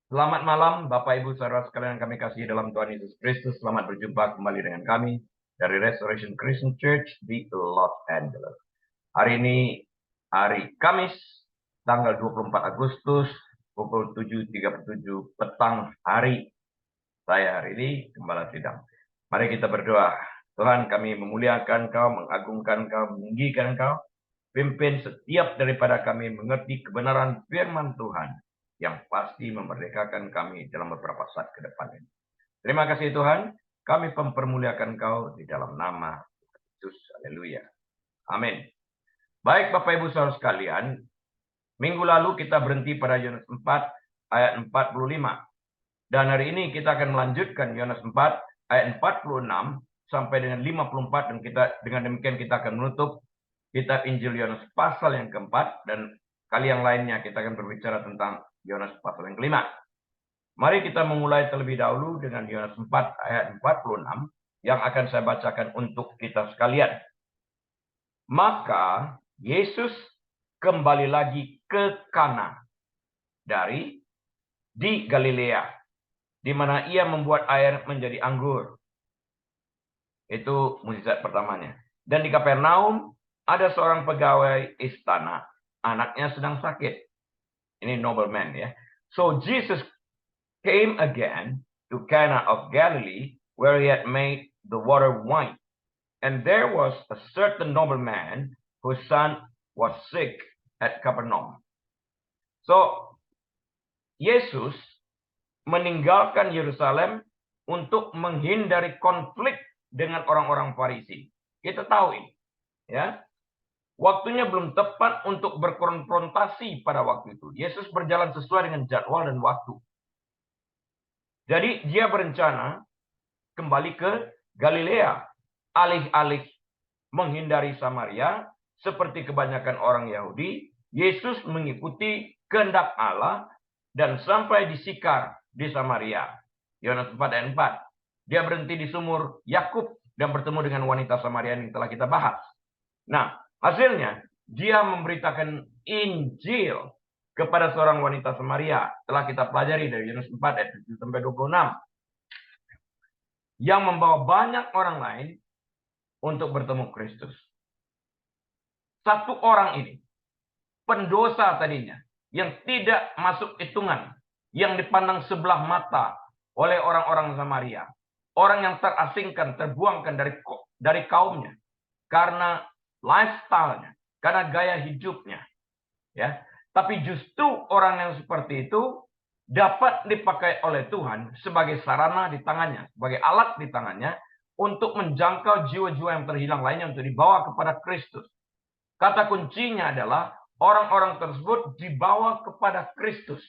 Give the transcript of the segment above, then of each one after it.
Selamat malam, Bapak Ibu saudara sekalian yang kami kasih dalam Tuhan Yesus Kristus. Selamat berjumpa kembali dengan kami dari Restoration Christian Church di Los Angeles. Hari ini hari Kamis, tanggal 24 Agustus, pukul 7.37 petang hari. Saya hari ini Gembala Sidang. Mari kita berdoa. Tuhan, kami memuliakan Kau, mengagungkan Kau, meninggikan Kau. Pimpin setiap daripada kami mengerti kebenaran firman Tuhan yang pasti memerdekakan kami dalam beberapa saat ke depan ini. Terima kasih Tuhan, kami mempermuliakan Kau di dalam nama Yesus. Haleluya. Amin. Baik Bapak Ibu saudara sekalian, minggu lalu kita berhenti pada Yohanes 4 ayat 45. Dan hari ini kita akan melanjutkan Yohanes 4 ayat 46 sampai dengan 54, dan dengan demikian kita akan menutup kitab Injil Yohanes pasal yang keempat, dan kali yang lainnya kita akan berbicara tentang Yohanes pasal yang kelima. Mari kita memulai terlebih dahulu dengan Yohanes 4 ayat 46 yang akan saya bacakan untuk kita sekalian. Maka Yesus kembali lagi ke Kana di Galilea, di mana ia membuat air menjadi anggur. Itu mukjizat pertamanya. Dan di Kapernaum ada seorang pegawai istana, anaknya sedang sakit. Ini nobleman ya. So Jesus came again to Cana of Galilee, where he had made the water wine. And there was a certain nobleman whose son was sick at Capernaum. So Yesus meninggalkan Yerusalem untuk menghindari konflik dengan orang-orang Farisi. Kita tahu ini, ya. Waktunya belum tepat untuk berkonfrontasi pada waktu itu. Yesus berjalan sesuai dengan jadwal dan waktu. Jadi dia berencana kembali ke Galilea, alih-alih menghindari Samaria seperti kebanyakan orang Yahudi. Yesus mengikuti kehendak Allah dan sampai di Sikar di Samaria. Yohanes 4 ayat 4. Dia berhenti di sumur Yakub dan bertemu dengan wanita Samaria yang telah kita bahas. Nah, hasilnya dia memberitakan Injil kepada seorang wanita Samaria. Telah kita pelajari dari Yohanes 4 ayat 7 sampai 26. Yang membawa banyak orang lain untuk bertemu Kristus. Satu orang ini, pendosa tadinya, yang tidak masuk hitungan, yang dipandang sebelah mata oleh orang-orang Samaria. Orang yang terasingkan, terbuangkan dari kaumnya. Karena lifestyle-nya, karena gaya hidupnya. Ya. Tapi justru orang yang seperti itu dapat dipakai oleh Tuhan sebagai sarana di tangannya, sebagai alat di tangannya untuk menjangkau jiwa-jiwa yang terhilang lainnya untuk dibawa kepada Kristus. Kata kuncinya adalah orang-orang tersebut dibawa kepada Kristus.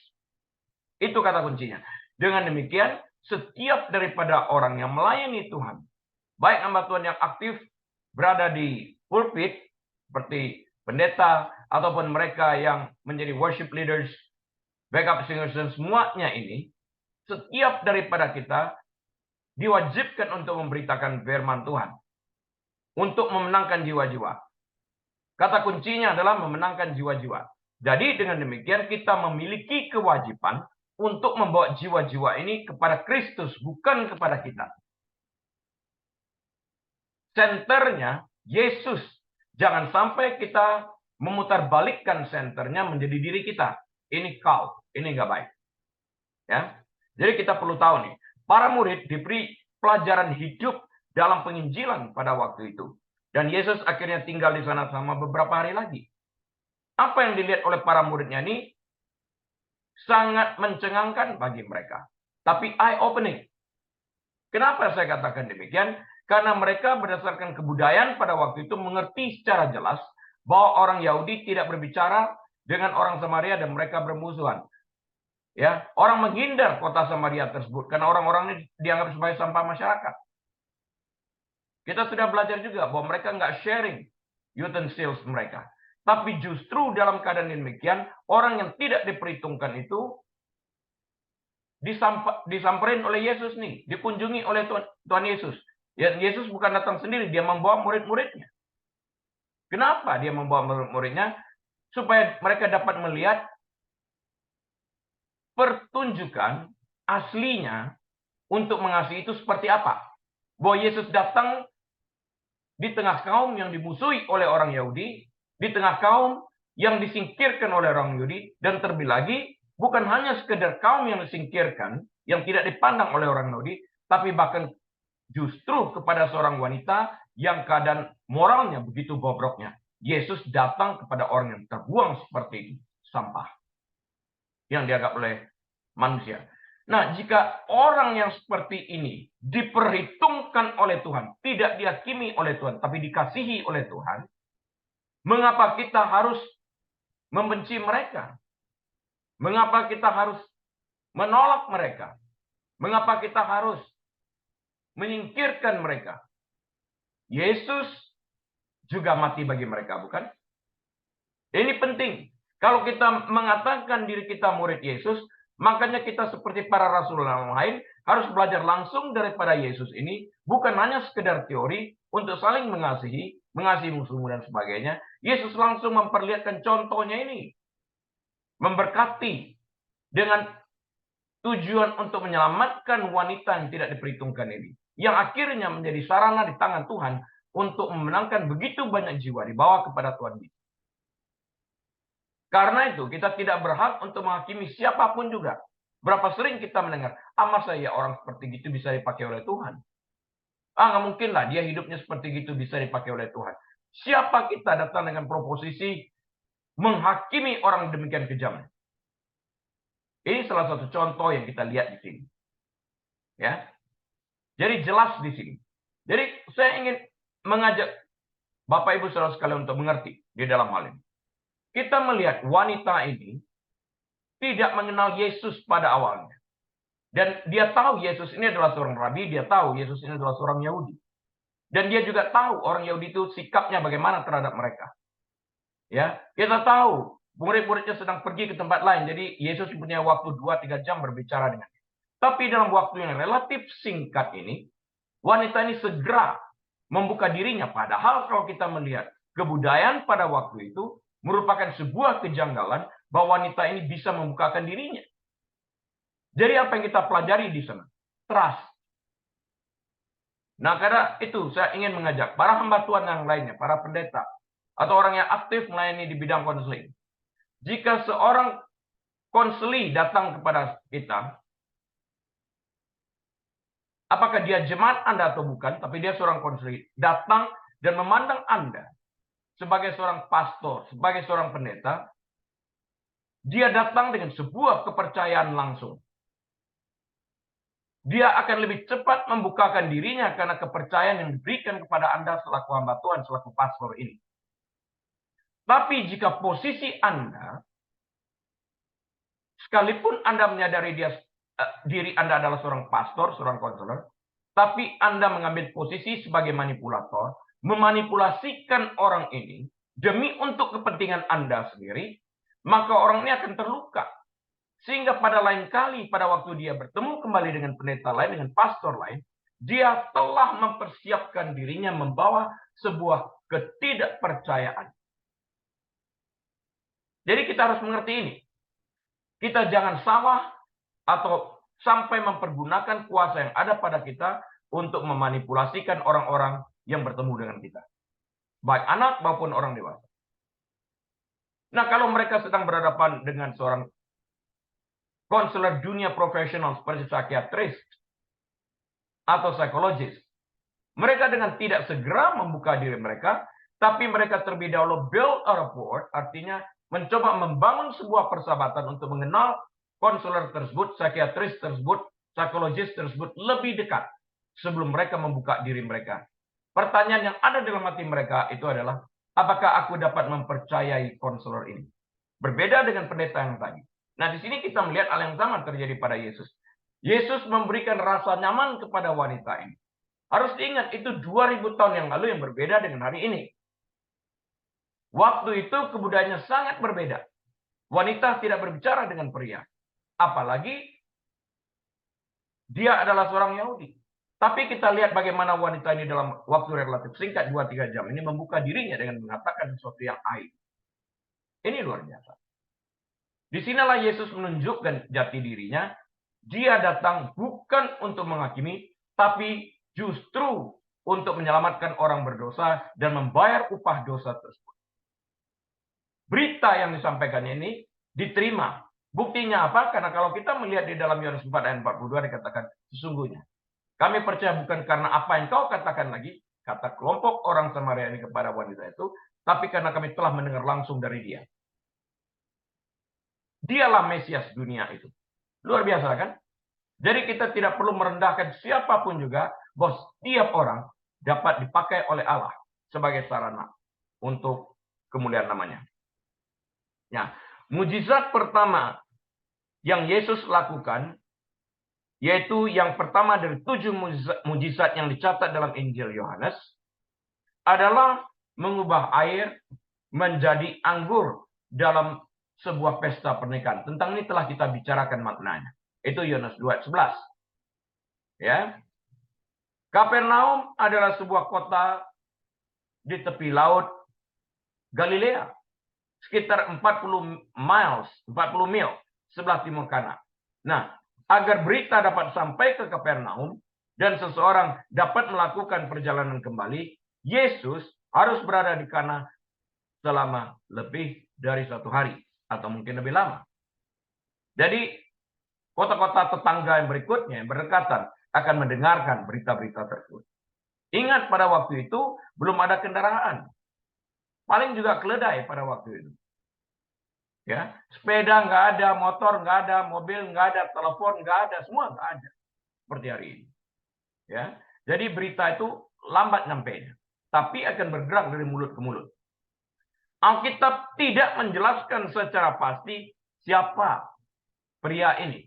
Itu kata kuncinya. Dengan demikian, setiap daripada orang yang melayani Tuhan, baik hamba Tuhan yang aktif berada di pulpit, seperti pendeta, ataupun mereka yang menjadi worship leaders, backup singers, dan semuanya ini, setiap daripada kita diwajibkan untuk memberitakan firman Tuhan, untuk memenangkan jiwa-jiwa. Kata kuncinya adalah memenangkan jiwa-jiwa. Jadi dengan demikian kita memiliki kewajiban untuk membawa jiwa-jiwa ini kepada Kristus, bukan kepada kita. Senternya Yesus. Jangan sampai kita memutarbalikkan senternya menjadi diri kita. Ini kau, ini nggak baik. Ya, jadi kita perlu tahu nih, para murid diberi pelajaran hidup dalam penginjilan pada waktu itu. Dan Yesus akhirnya tinggal di sana selama beberapa hari lagi. Apa yang dilihat oleh para muridnya ini sangat mencengangkan bagi mereka. Tapi eye-opening. Kenapa saya katakan demikian? Karena mereka berdasarkan kebudayaan pada waktu itu mengerti secara jelas bahwa orang Yahudi tidak berbicara dengan orang Samaria dan mereka bermusuhan. Ya, orang menghindar kota Samaria tersebut karena orang-orang ini dianggap sebagai sampah masyarakat. Kita sudah belajar juga bahwa mereka nggak sharing utensils mereka. Tapi justru dalam keadaan demikian, orang yang tidak diperhitungkan itu disamperin oleh Yesus nih, dikunjungi oleh Tuhan Yesus. Ya, Yesus bukan datang sendiri, dia membawa murid-muridnya. Kenapa dia membawa murid-muridnya? Supaya mereka dapat melihat pertunjukan aslinya untuk mengasihi itu seperti apa. Bahwa Yesus datang di tengah kaum yang dimusuhi oleh orang Yahudi, di tengah kaum yang disingkirkan oleh orang Yahudi, dan terlebih lagi bukan hanya sekedar kaum yang disingkirkan, yang tidak dipandang oleh orang Yahudi, tapi bahkan justru kepada seorang wanita yang keadaan moralnya begitu bobroknya. Yesus datang kepada orang yang terbuang seperti itu, sampah yang dianggap oleh manusia. Nah, jika orang yang seperti ini diperhitungkan oleh Tuhan, tidak dihakimi oleh Tuhan, tapi dikasihi oleh Tuhan, mengapa kita harus membenci mereka? Mengapa kita harus menolak mereka? Mengapa kita harus menyingkirkan mereka? Yesus juga mati bagi mereka, bukan? Ini penting. Kalau kita mengatakan diri kita murid Yesus, makanya kita seperti para rasul yang lain harus belajar langsung daripada Yesus ini, bukan hanya sekedar teori untuk saling mengasihi musuhmu dan sebagainya. Yesus langsung memperlihatkan contohnya ini. Memberkati dengan tujuan untuk menyelamatkan wanita yang tidak diperhitungkan ini. Yang akhirnya menjadi sarana di tangan Tuhan untuk memenangkan begitu banyak jiwa dibawa kepada Tuhan. Karena itu kita tidak berhak untuk menghakimi siapapun juga. Berapa sering kita mendengar, masa ya orang seperti itu bisa dipakai oleh Tuhan? Nggak mungkin lah dia hidupnya seperti itu bisa dipakai oleh Tuhan. Siapa kita datang dengan proposisi menghakimi orang demikian kejam? Ini salah satu contoh yang kita lihat di sini. Ya, jadi jelas di sini. Jadi saya ingin mengajak Bapak Ibu Saudara sekalian untuk mengerti di dalam hal ini. Kita melihat wanita ini tidak mengenal Yesus pada awalnya. Dan dia tahu Yesus ini adalah seorang rabi, dia tahu Yesus ini adalah seorang Yahudi. Dan dia juga tahu orang Yahudi itu sikapnya bagaimana terhadap mereka. Ya, kita tahu murid-muridnya sedang pergi ke tempat lain, jadi Yesus punya waktu 2-3 jam berbicara dengan dia. Tapi dalam waktu yang relatif singkat ini, wanita ini segera membuka dirinya. Padahal kalau kita melihat kebudayaan pada waktu itu, merupakan sebuah kejanggalan bahwa wanita ini bisa membukakan dirinya. Jadi apa yang kita pelajari di sana? Trust. Nah, karena itu saya ingin mengajak para hamba Tuhan yang lainnya, para pendeta, atau orang yang aktif melayani di bidang konseling. Jika seorang konseli datang kepada kita, apakah dia jemaat Anda atau bukan, tapi dia seorang konseli, datang dan memandang Anda sebagai seorang pastor, sebagai seorang pendeta, dia datang dengan sebuah kepercayaan langsung. Dia akan lebih cepat membukakan dirinya karena kepercayaan yang diberikan kepada Anda selaku hamba Tuhan, selaku pastor ini. Tapi jika posisi Anda, sekalipun Anda menyadari diri Anda adalah seorang pastor, seorang konselor, tapi Anda mengambil posisi sebagai manipulator, memanipulasikan orang ini demi untuk kepentingan Anda sendiri, maka orang ini akan terluka. Sehingga pada lain kali, pada waktu dia bertemu kembali dengan pendeta lain, dengan pastor lain, dia telah mempersiapkan dirinya membawa sebuah ketidakpercayaan. Jadi kita harus mengerti ini. Kita jangan salah atau sampai mempergunakan kuasa yang ada pada kita untuk memanipulasikan orang-orang yang bertemu dengan kita. Baik anak maupun orang dewasa. Nah, kalau mereka sedang berhadapan dengan seorang konselor dunia profesional seperti psikiatris atau psikologis, mereka dengan tidak segera membuka diri mereka, tapi mereka terlebih dahulu build a rapport, artinya mencoba membangun sebuah persahabatan untuk mengenal konselor tersebut, psikiatris tersebut, psikologis tersebut lebih dekat sebelum mereka membuka diri mereka. Pertanyaan yang ada dalam hati mereka itu adalah, apakah aku dapat mempercayai konselor ini? Berbeda dengan pendeta yang tadi. Nah, di sini kita melihat hal yang sama terjadi pada Yesus. Yesus memberikan rasa nyaman kepada wanita ini. Harus diingat, itu 2000 tahun yang lalu yang berbeda dengan hari ini. Waktu itu kebudayaannya sangat berbeda. Wanita tidak berbicara dengan pria. Apalagi dia adalah seorang Yahudi. Tapi kita lihat bagaimana wanita ini dalam waktu relatif singkat, 2-3 jam ini membuka dirinya dengan mengatakan sesuatu yang aib. Ini luar biasa. Di sinilah Yesus menunjukkan jati dirinya. Dia datang bukan untuk menghakimi, tapi justru untuk menyelamatkan orang berdosa dan membayar upah dosa tersebut. Berita yang disampaikannya ini diterima. Buktinya apa? Karena kalau kita melihat di dalam Yohanes 4 ayat 42 dikatakan sesungguhnya. Kami percaya bukan karena apa yang kau katakan lagi, kata kelompok orang Samaria ini kepada wanita itu, tapi karena kami telah mendengar langsung dari dia. Dialah Mesias dunia itu. Luar biasa kan? Jadi kita tidak perlu merendahkan siapapun juga, bahwa setiap orang dapat dipakai oleh Allah sebagai sarana untuk kemuliaan namanya. Nah, mujizat pertama yang Yesus lakukan, yaitu yang pertama dari 7 mujizat yang dicatat dalam Injil Yohanes, adalah mengubah air menjadi anggur dalam sebuah pesta pernikahan. Tentang ini telah kita bicarakan maknanya. Itu Yohanes 2 ayat 11. Ya. Kapernaum adalah sebuah kota di tepi laut Galilea. Sekitar 40 mil sebelah timur Kana. Nah, agar berita dapat sampai ke Kapernaum dan seseorang dapat melakukan perjalanan kembali, Yesus harus berada di Kana selama lebih dari 1 hari atau mungkin lebih lama. Jadi kota-kota tetangga yang berikutnya yang berdekatan akan mendengarkan berita-berita tersebut. Ingat pada waktu itu belum ada kendaraan. Paling juga keledai pada waktu itu. Ya, sepeda nggak ada, motor nggak ada, mobil nggak ada, telepon nggak ada, semua nggak ada seperti hari ini. Ya, jadi berita itu lambat nyampainya, tapi akan bergerak dari mulut ke mulut. Alkitab tidak menjelaskan secara pasti siapa pria ini.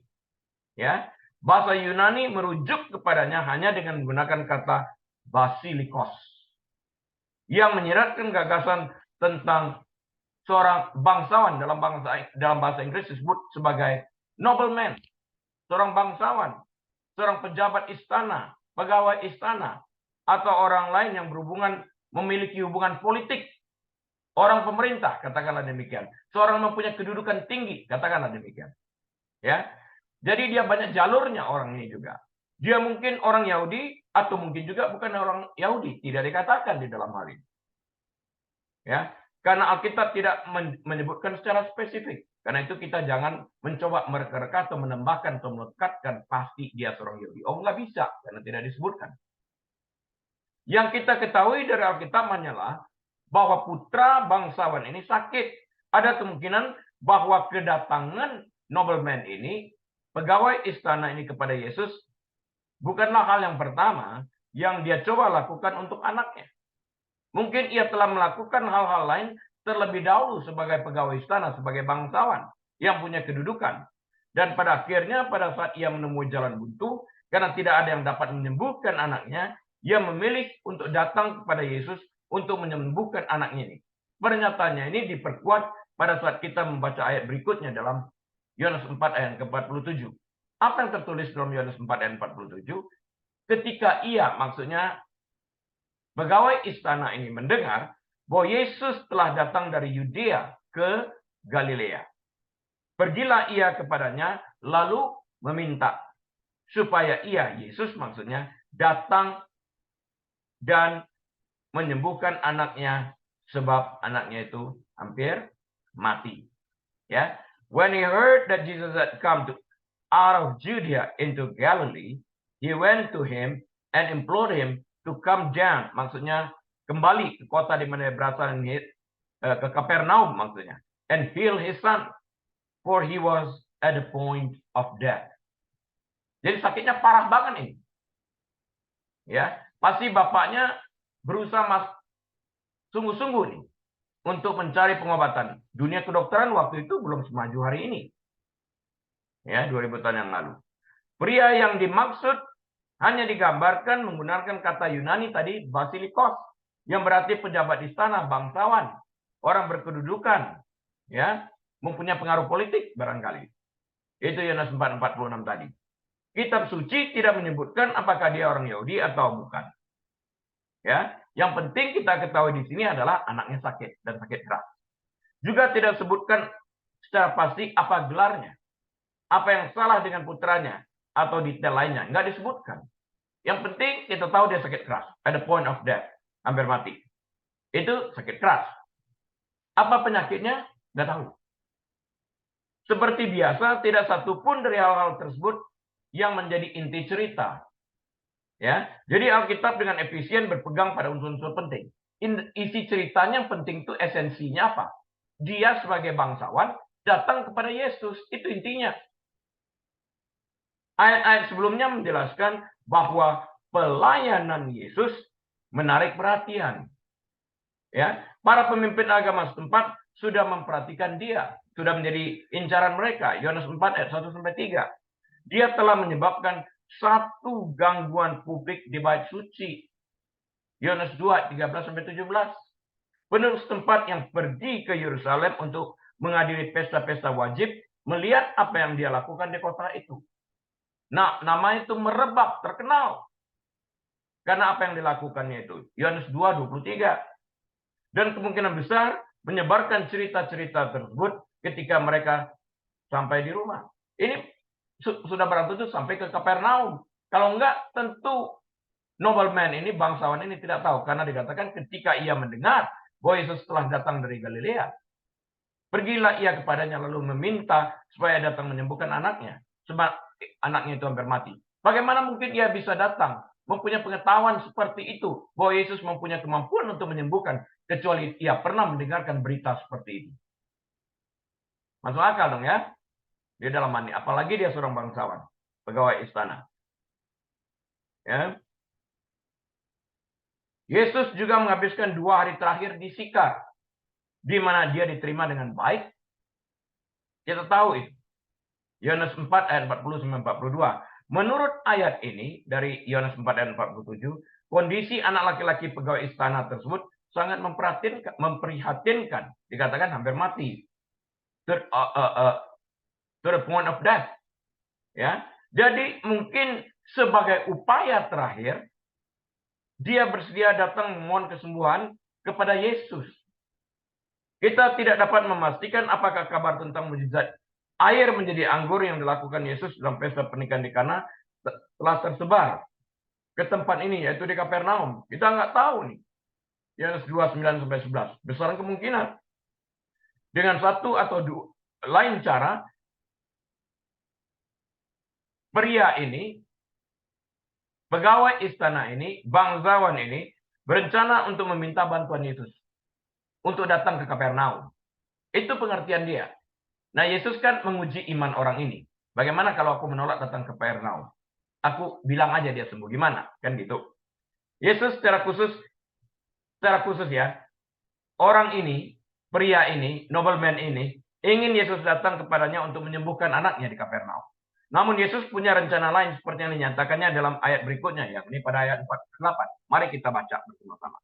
Ya, bahasa Yunani merujuk kepadanya hanya dengan menggunakan kata basilikos, yang menyiratkan gagasan tentang seorang bangsawan dalam bahasa Inggris disebut sebagai nobleman, seorang bangsawan, seorang pejabat istana, pegawai istana, atau orang lain yang memiliki hubungan politik, orang pemerintah, katakanlah demikian, seorang mempunyai kedudukan tinggi, katakanlah demikian. Ya, jadi dia banyak jalurnya orang ini juga. Dia mungkin orang Yahudi atau mungkin juga bukan orang Yahudi, tidak dikatakan di dalam hal ini. Ya, karena Alkitab tidak menyebutkan secara spesifik. Karena itu kita jangan mencoba mereka-reka atau menambahkan atau melekatkan pasti dia seorang Yahudi. Oh, nggak bisa, karena tidak disebutkan. Yang kita ketahui dari Alkitab hanyalah bahwa putra bangsawan ini sakit. Ada kemungkinan bahwa kedatangan nobleman ini, pegawai istana ini kepada Yesus, bukanlah hal yang pertama yang dia coba lakukan untuk anaknya. Mungkin ia telah melakukan hal-hal lain terlebih dahulu sebagai pegawai istana, sebagai bangsawan yang punya kedudukan. Dan pada akhirnya pada saat ia menemui jalan buntu, karena tidak ada yang dapat menyembuhkan anaknya, ia memilih untuk datang kepada Yesus untuk menyembuhkan anaknya ini. Pernyataannya ini diperkuat pada saat kita membaca ayat berikutnya dalam Yohanes 4 ayat ke-47. Apa yang tertulis dalam Yohanes 4 ayat 47? Ketika ia, maksudnya pegawai istana ini mendengar bahwa Yesus telah datang dari Yudea ke Galilea. Pergilah ia kepadanya lalu meminta supaya ia, Yesus maksudnya, datang dan menyembuhkan anaknya sebab anaknya itu hampir mati. Ya. When he heard that Jesus had come out of Judea into Galilee, he went to him and implored him to come down, maksudnya kembali ke kota di mana dia berasal, ke Kapernaum maksudnya, and heal his son, for he was at the point of death. Jadi sakitnya parah banget ini. Ya, pasti bapaknya berusaha sungguh-sungguh nih untuk mencari pengobatan. Dunia kedokteran waktu itu belum semaju hari ini. Ya, 2000 tahun yang lalu. Pria yang dimaksud hanya digambarkan menggunakan kata Yunani tadi, basilikos, yang berarti pejabat istana, bangsawan, orang berkedudukan, ya, mempunyai pengaruh politik barangkali. Itu Yohanes 4:46 tadi. Kitab suci tidak menyebutkan apakah dia orang Yahudi atau bukan. Ya, yang penting kita ketahui di sini adalah anaknya sakit dan sakit keras. Juga tidak disebutkan secara pasti apa gelarnya, apa yang salah dengan putranya, atau detail lainnya. Nggak disebutkan. Yang penting kita tahu dia sakit keras. At the point of death. Hampir mati. Itu sakit keras. Apa penyakitnya? Nggak tahu. Seperti biasa, tidak satupun dari hal-hal tersebut yang menjadi inti cerita. Ya, jadi Alkitab dengan efisien berpegang pada unsur-unsur penting. Isi ceritanya yang penting itu esensinya apa? Dia sebagai bangsawan datang kepada Yesus. Itu intinya. Ayat-ayat sebelumnya menjelaskan bahwa pelayanan Yesus menarik perhatian. Ya, para pemimpin agama setempat sudah memperhatikan dia, sudah menjadi incaran mereka. Yohanes 4 ayat 1 sampai 3. Dia telah menyebabkan satu gangguan publik di bait suci. Yohanes 2 13 sampai 17. Penduduk setempat yang pergi ke Yerusalem untuk menghadiri pesta-pesta wajib melihat apa yang dia lakukan di kota itu. Nah, nama itu merebak, terkenal. Karena apa yang dilakukannya itu. Yohanes 2:23. Dan kemungkinan besar menyebarkan cerita-cerita tersebut ketika mereka sampai di rumah. Ini sudah barang tentu sampai ke Kapernaum. Kalau enggak, tentu nobleman ini, bangsawan ini tidak tahu. Karena dikatakan ketika ia mendengar bahwa Yesus telah datang dari Galilea, pergilah ia kepadanya lalu meminta supaya datang menyembuhkan anaknya. Sebab anaknya itu hampir mati. Bagaimana mungkin ia bisa datang, mempunyai pengetahuan seperti itu, bahwa Yesus mempunyai kemampuan untuk menyembuhkan, kecuali ia pernah mendengarkan berita seperti itu. Masuk akal dong ya? Dia dalam mandi. Apalagi dia seorang bangsawan, pegawai istana. Ya. Yesus juga menghabiskan 2 hari terakhir di Sikar, di mana dia diterima dengan baik. Kita tahu itu. Yohanes 4 ayat 40-42. Menurut ayat ini, dari Yohanes 4 ayat 47, kondisi anak laki-laki pegawai istana tersebut sangat memprihatinkan. Dikatakan hampir mati. To the point of death. Ya. Jadi mungkin sebagai upaya terakhir, dia bersedia datang memohon kesembuhan kepada Yesus. Kita tidak dapat memastikan apakah kabar tentang mukjizat air menjadi anggur yang dilakukan Yesus dalam pesta pernikahan di Kana telah tersebar ke tempat ini, yaitu di Kapernaum. Kita nggak tahu nih. Yohanes 2:9-11. Besar kemungkinan. Dengan satu atau lain cara, pria ini, pegawai istana ini, bangsawan ini, berencana untuk meminta bantuan Yesus. Untuk datang ke Kapernaum. Itu pengertian dia. Nah, Yesus kan menguji iman orang ini. Bagaimana kalau aku menolak datang ke Kapernaum? Aku bilang aja dia sembuh. Gimana? Kan gitu. Yesus secara khusus ya, orang ini, pria ini, nobleman ini, ingin Yesus datang kepadanya untuk menyembuhkan anaknya di Kapernaum. Namun Yesus punya rencana lain seperti yang dinyatakannya dalam ayat berikutnya, yakni pada ayat 48. Mari kita baca bersama-sama.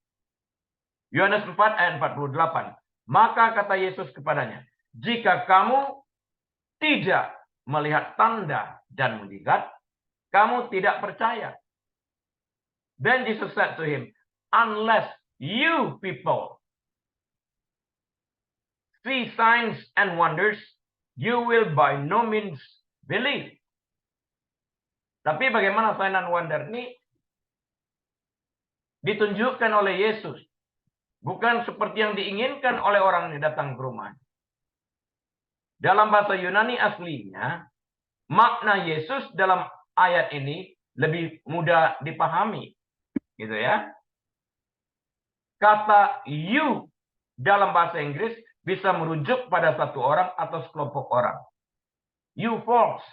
Yohanes 4 ayat 48. Maka kata Yesus kepadanya, jika kamu tidak melihat tanda dan mukjizat, kamu tidak percaya. Then Jesus said to him, unless you people see signs and wonders, you will by no means believe. Tapi bagaimana sign and wonder ini ditunjukkan oleh Yesus. Bukan seperti yang diinginkan oleh orang yang datang ke rumah. Dalam bahasa Yunani aslinya, makna Yesus dalam ayat ini lebih mudah dipahami. Gitu ya. Kata you dalam bahasa Inggris bisa merujuk pada satu orang atau sekelompok orang. You folks.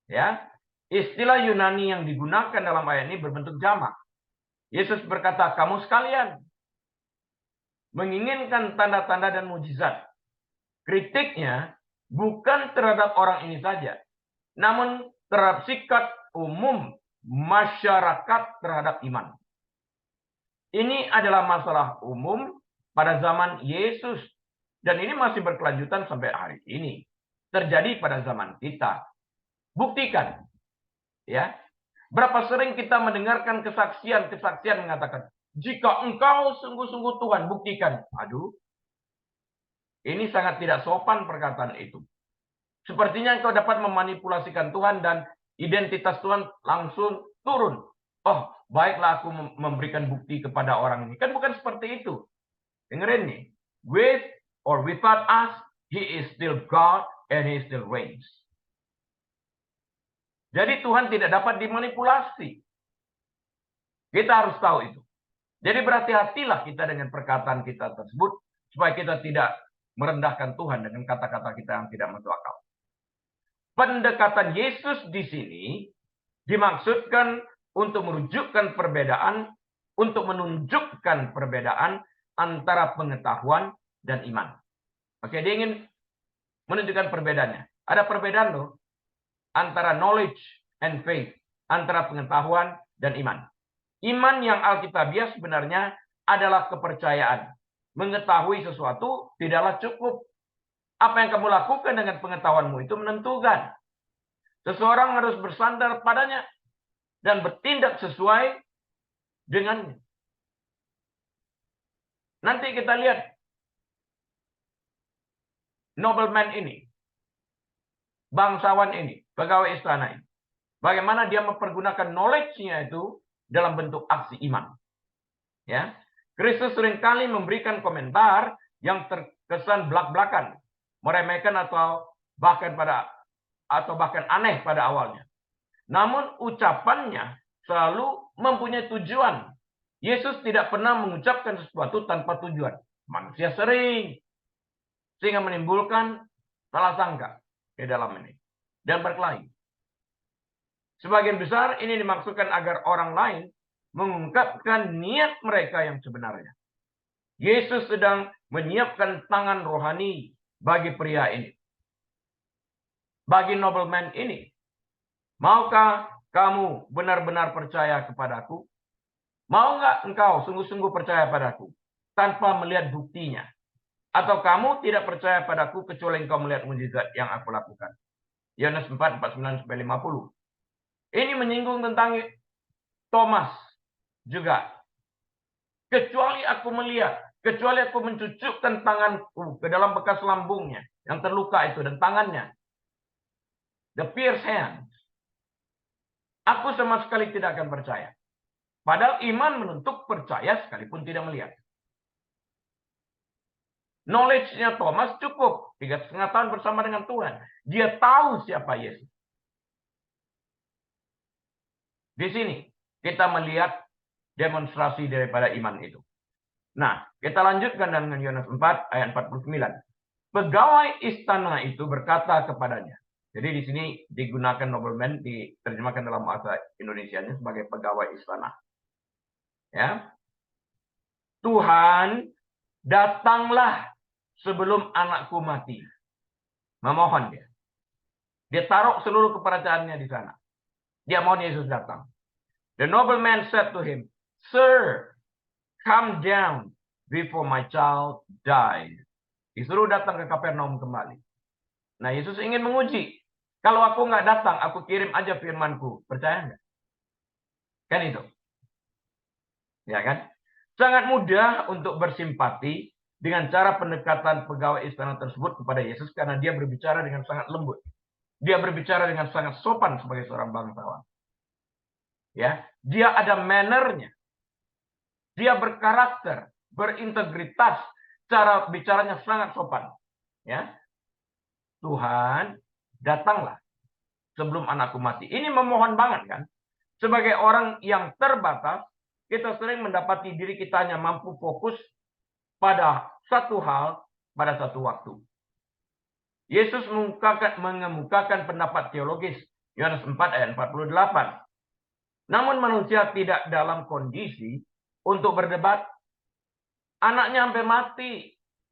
Ya. Istilah Yunani yang digunakan dalam ayat ini berbentuk jamak. Yesus berkata, kamu sekalian menginginkan tanda-tanda dan mujizat. Kritiknya bukan terhadap orang ini saja, namun terhadap sikap umum masyarakat terhadap iman. Ini adalah masalah umum pada zaman Yesus. Dan ini masih berkelanjutan sampai hari ini. Terjadi pada zaman kita. Buktikan. Ya. Berapa sering kita mendengarkan kesaksian mengatakan, jika engkau sungguh-sungguh Tuhan, buktikan. Aduh. Ini sangat tidak sopan perkataan itu. Sepertinya engkau dapat memanipulasikan Tuhan dan identitas Tuhan langsung turun. Oh, baiklah aku memberikan bukti kepada orang ini. Kan bukan seperti itu. Dengerin nih. With or without us, He is still God and He still reigns. Jadi Tuhan tidak dapat dimanipulasi. Kita harus tahu itu. Jadi berhati-hatilah kita dengan perkataan kita tersebut, supaya kita tidak merendahkan Tuhan dengan kata-kata kita yang tidak masuk akal. Pendekatan Yesus di sini dimaksudkan untuk merujukkan perbedaan, untuk menunjukkan perbedaan antara pengetahuan dan iman. Oke, dia ingin menunjukkan perbedaannya. Ada perbedaan loh antara knowledge and faith, antara pengetahuan dan iman. Iman yang alkitabiah sebenarnya adalah kepercayaan. Mengetahui sesuatu tidaklah cukup. Apa yang kamu lakukan dengan pengetahuanmu itu menentukan. Seseorang harus bersandar padanya dan bertindak sesuai dengannya. Nanti kita lihat nobleman ini, bangsawan ini, pegawai istana ini. Bagaimana dia mempergunakan knowledge-nya itu dalam bentuk aksi iman. Ya, Kristus seringkali memberikan komentar yang terkesan belak-belakan, meremehkan atau bahkan aneh pada awalnya. Namun ucapannya selalu mempunyai tujuan. Yesus tidak pernah mengucapkan sesuatu tanpa tujuan. Manusia sering, sehingga menimbulkan salah sangka di dalam ini dan berkelahi. Sebagian besar ini dimaksudkan agar orang lain mengungkapkan niat mereka yang sebenarnya. Yesus sedang menyiapkan tangan rohani bagi pria ini. Bagi nobleman ini. Maukah kamu benar-benar percaya kepadaku? Mau nggak engkau sungguh-sungguh percaya padaku tanpa melihat buktinya? Atau kamu tidak percaya padaku kecuali engkau melihat mukjizat yang aku lakukan? Yohanes 4:49-50. Ini menyinggung tentang Thomas juga. Kecuali aku melihat, kecuali aku mencucukkan tanganku ke dalam bekas lambungnya yang terluka itu dan tangannya, the pierced hand, aku sama sekali tidak akan percaya. Padahal iman menuntut percaya sekalipun tidak melihat. Knowledge-nya Thomas cukup 3,5 tahun bersama dengan Tuhan. Dia tahu siapa Yesus. Di sini kita melihat demonstrasi daripada iman itu. Nah, kita lanjutkan dengan Yohanes 4 ayat 49. Pegawai istana itu berkata kepadanya. Jadi di sini digunakan nobleman, diterjemahkan dalam bahasa Indonesianya sebagai pegawai istana. Ya. Tuhan, datanglah sebelum anakku mati. Memohon dia. Dia taruh seluruh kepercayaannya di sana. Dia mau Yesus datang. The nobleman said to him, Sir, come down before my child dies. Disuruh datang ke Kapernaum kembali. Nah, Yesus ingin menguji. Kalau aku nggak datang, aku kirim aja firmanku. Percaya nggak? Kan itu. Ya kan? Sangat mudah untuk bersimpati dengan cara pendekatan pegawai istana tersebut kepada Yesus karena dia berbicara dengan sangat lembut. Dia berbicara dengan sangat sopan sebagai seorang bangsawan. Ya, dia ada mannernya. Dia berkarakter, berintegritas, cara bicaranya sangat sopan. Ya. Tuhan, datanglah sebelum anakku mati. Ini memohon banget kan? Sebagai orang yang terbatas, kita sering mendapati diri kita hanya mampu fokus pada satu hal pada satu waktu. Yesus mengemukakan pendapat teologis Yohanes 4 ayat 48. Namun manusia tidak dalam kondisi untuk berdebat. Anaknya sampai mati.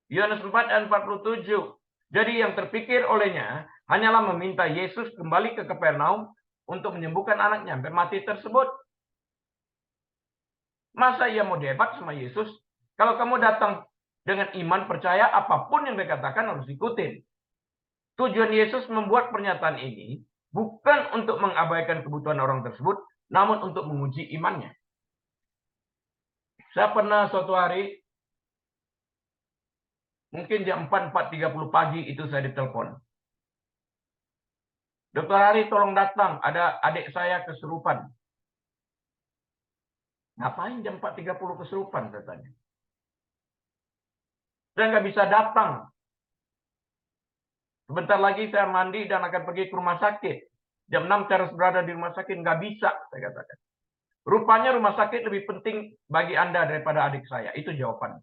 Yohanes 4 ayat 47. Jadi yang terpikir olehnya hanyalah meminta Yesus kembali ke Kapernaum untuk menyembuhkan anaknya sampai mati tersebut. Masa ia mau debat sama Yesus? Kalau kamu datang dengan iman percaya, apapun yang dikatakan harus ikutin. Tujuan Yesus membuat pernyataan ini bukan untuk mengabaikan kebutuhan orang tersebut, namun untuk menguji imannya. Saya pernah suatu hari Mungkin jam 4:30 pagi itu saya ditelepon. Dokter Hari tolong datang, ada adik saya kesurupan. Ngapain jam 4:30 kesurupan, saya tanya. Saya nggak bisa datang. Sebentar lagi saya mandi dan akan pergi ke rumah sakit. Jam 6 saya harus berada di rumah sakit, nggak bisa, saya katakan. Rupanya rumah sakit lebih penting bagi Anda daripada adik saya. Itu jawaban.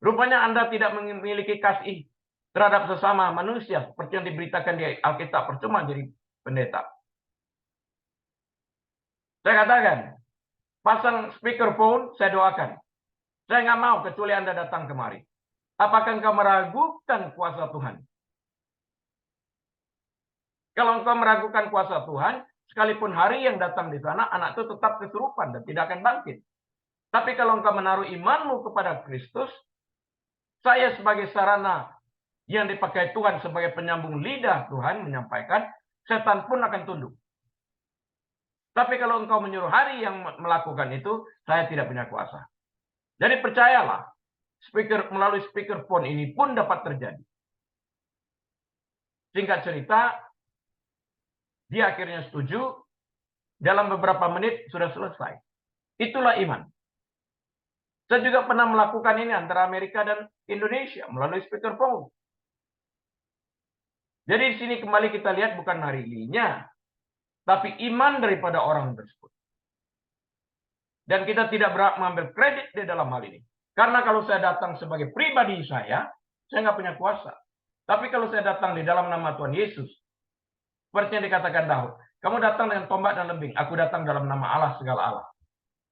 Rupanya Anda tidak memiliki kasih terhadap sesama manusia seperti yang diberitakan di Alkitab. Percuma jadi pendeta. Saya katakan, pasang speakerphone, saya doakan. Saya nggak mau kecuali Anda datang kemari. Apakah engkau meragukan kuasa Tuhan? Kalau engkau meragukan kuasa Tuhan, sekalipun hari yang datang di sana, anak itu tetap kesurupan dan tidak akan bangkit. Tapi kalau engkau menaruh imanmu kepada Kristus, saya sebagai sarana yang dipakai Tuhan sebagai penyambung lidah Tuhan menyampaikan, setan pun akan tunduk. Tapi kalau engkau menyuruh hari yang melakukan itu, saya tidak punya kuasa. Jadi percayalah, melalui speakerphone ini pun dapat terjadi. Singkat cerita, dia akhirnya setuju, dalam beberapa menit sudah selesai. Itulah iman. Saya juga pernah melakukan ini antara Amerika dan Indonesia melalui speakerphone. Jadi di sini kembali kita lihat bukan hari ininya, tapi iman daripada orang tersebut. Dan kita tidak berhak mengambil kredit di dalam hal ini. Karena kalau saya datang sebagai pribadi saya nggak punya kuasa. Tapi kalau saya datang di dalam nama Tuhan Yesus, seperti yang dikatakan Daud, kamu datang dengan tombak dan lembing, aku datang dalam nama Allah segala Allah.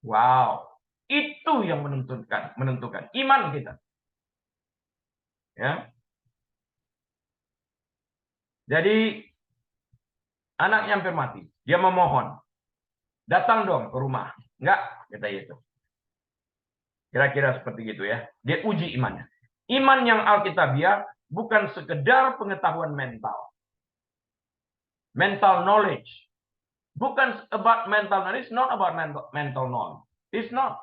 Wow, itu yang menentukan iman kita. Ya. Jadi anaknya hampir mati, dia memohon, datang dong ke rumah. Enggak, kata Yesus. Kira-kira seperti itu ya. Dia uji imannya. Iman yang alkitabiah bukan sekedar pengetahuan mental. Mental knowledge. Bukan about mental knowledge, not about mental knowledge. It's not.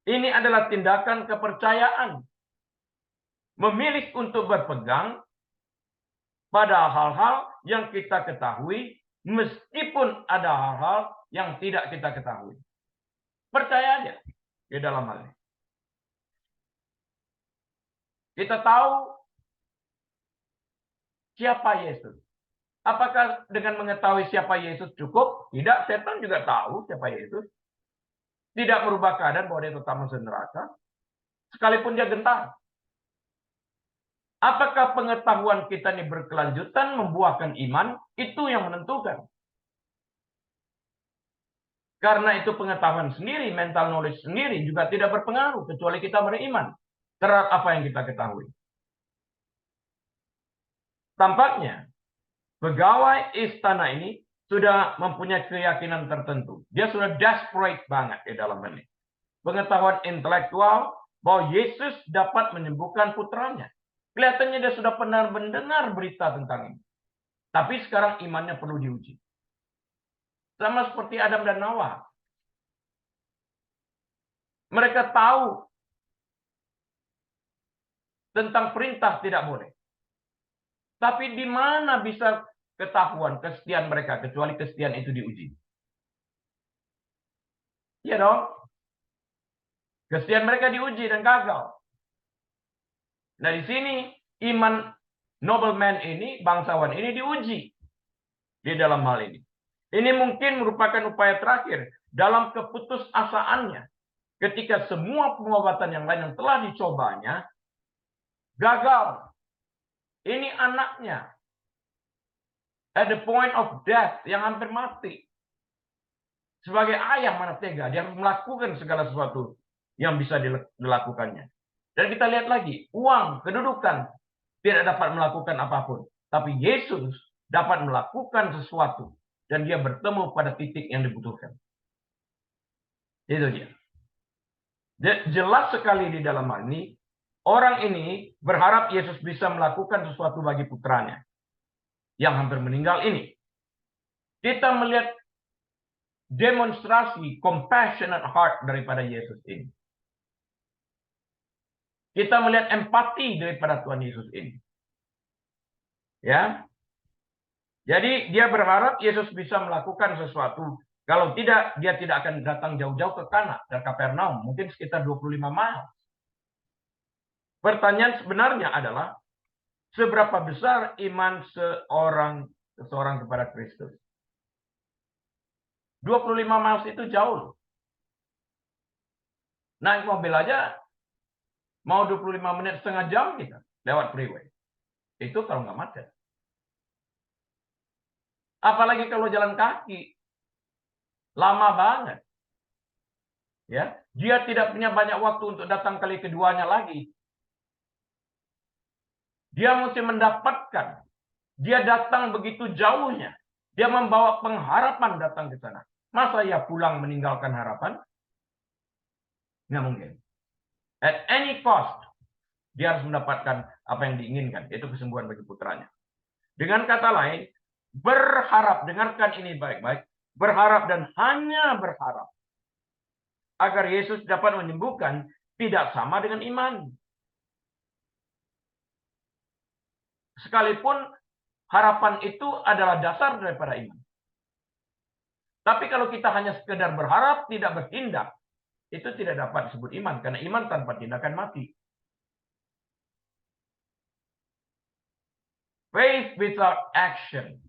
Ini adalah tindakan kepercayaan. Memilih untuk berpegang pada hal-hal yang kita ketahui, meskipun ada hal-hal yang tidak kita ketahui. Percaya aja di dalam hal ini. Kita tahu siapa Yesus. Apakah dengan mengetahui siapa Yesus cukup? Tidak, setan juga tahu siapa Yesus. Tidak merubah keadaan bahwa dia tetap masuk neraka. Sekalipun dia gentar. Apakah pengetahuan kita ini berkelanjutan membuahkan iman? Itu yang menentukan. Karena itu pengetahuan sendiri, mental knowledge sendiri juga tidak berpengaruh kecuali kita beriman terhadap apa yang kita ketahui. Tampaknya pegawai istana ini sudah mempunyai keyakinan tertentu. Dia sudah desperate banget di dalam ini. Pengetahuan intelektual bahwa Yesus dapat menyembuhkan putranya. Kelihatannya dia sudah pernah mendengar berita tentang ini. Tapi sekarang imannya perlu diuji. Sama seperti Adam dan Hawa. Mereka tahu tentang perintah tidak boleh. Tapi di mana bisa ketahuan kesetiaan mereka kecuali kesetiaan itu diuji? Iya dong. Kesetiaan mereka diuji dan gagal. Nah di sini iman nobleman ini, bangsawan ini diuji di dalam hal ini. Ini mungkin merupakan upaya terakhir dalam keputusasaannya. Ketika semua pengobatan yang lain yang telah dicobanya gagal. Ini anaknya at the point of death yang hampir mati. Sebagai ayah mana tega, dia melakukan segala sesuatu yang bisa dilakukannya. Dan kita lihat lagi, uang, kedudukan tidak dapat melakukan apapun. Tapi Yesus dapat melakukan sesuatu. Dan dia bertemu pada titik yang dibutuhkan. Itu dia. Jelas sekali di dalam hal ini, orang ini berharap Yesus bisa melakukan sesuatu bagi putranya yang hampir meninggal ini. Kita melihat demonstrasi compassionate heart daripada Yesus ini. Kita melihat empati daripada Tuhan Yesus ini. Ya. Jadi dia berharap Yesus bisa melakukan sesuatu. Kalau tidak, dia tidak akan datang jauh-jauh ke Kana dan Kapernaum, mungkin sekitar 25 mil. Pertanyaan sebenarnya adalah, seberapa besar iman seseorang kepada Kristus? 25 mil itu jauh. Naik mobil aja mau 25 menit, setengah jam kita lewat freeway. Itu kalau nggak macet. Apalagi kalau jalan kaki. Lama banget. Ya, dia tidak punya banyak waktu untuk datang kali keduanya lagi. Dia mesti mendapatkan. Dia datang begitu jauhnya. Dia membawa pengharapan datang ke sana. Masa ia pulang meninggalkan harapan? Nggak mungkin. At any cost, dia harus mendapatkan apa yang diinginkan, yaitu kesembuhan bagi putranya. Dengan kata lain, berharap, dengarkan ini baik-baik, berharap dan hanya berharap agar Yesus dapat menyembuhkan tidak sama dengan iman. Sekalipun harapan itu adalah dasar daripada iman. Tapi kalau kita hanya sekedar berharap, tidak bertindak, itu tidak dapat disebut iman. Karena iman tanpa tindakan mati. Faith without action,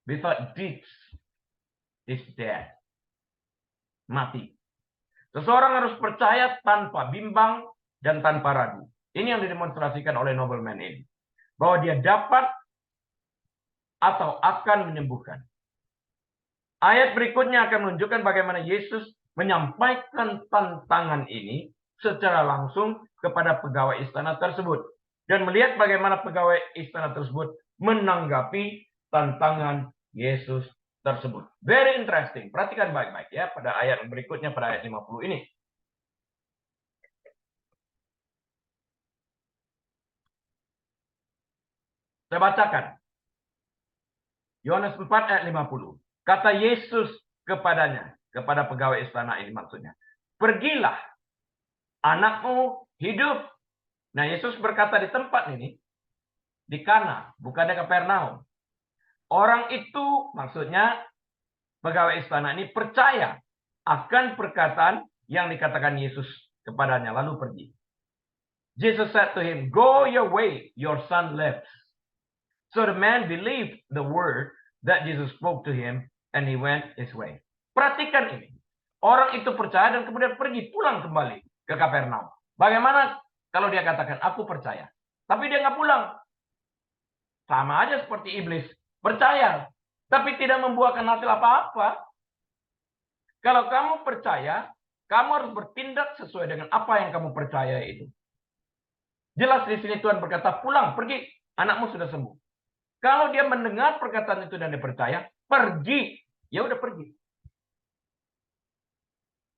without deeds, is dead. Mati. Seseorang harus percaya tanpa bimbang dan tanpa ragu. Ini yang didemonstrasikan oleh nobleman ini. Bahwa dia dapat atau akan menyembuhkan. Ayat berikutnya akan menunjukkan bagaimana Yesus menyampaikan tantangan ini secara langsung kepada pegawai istana tersebut. Dan melihat bagaimana pegawai istana tersebut menanggapi tantangan Yesus tersebut. Very interesting. Perhatikan baik-baik ya pada ayat berikutnya, pada ayat 50 ini. Saya bacakan. Yohanes 4 ayat 50. Kata Yesus kepadanya, kepada pegawai istana ini maksudnya. Pergilah, anakmu hidup. Nah, Yesus berkata di tempat ini, di Kana, bukannya Kapernaum. Orang itu, maksudnya pegawai istana ini percaya akan perkataan yang dikatakan Yesus kepadanya, lalu pergi. Jesus said to him, "Go your way, your son lives." So the man believed the word that Jesus spoke to him, and he went his way. Perhatikan ini. Orang itu percaya dan kemudian pergi pulang kembali ke Kapernaum. Bagaimana kalau dia katakan, aku percaya. Tapi dia nggak pulang. Sama aja seperti iblis. Percaya. Tapi tidak membuahkan hasil apa-apa. Kalau kamu percaya, kamu harus bertindak sesuai dengan apa yang kamu percaya itu. Jelas di sini Tuhan berkata, pulang, pergi. Anakmu sudah sembuh. Kalau dia mendengar perkataan itu dan dia percaya, pergi. Ya udah pergi.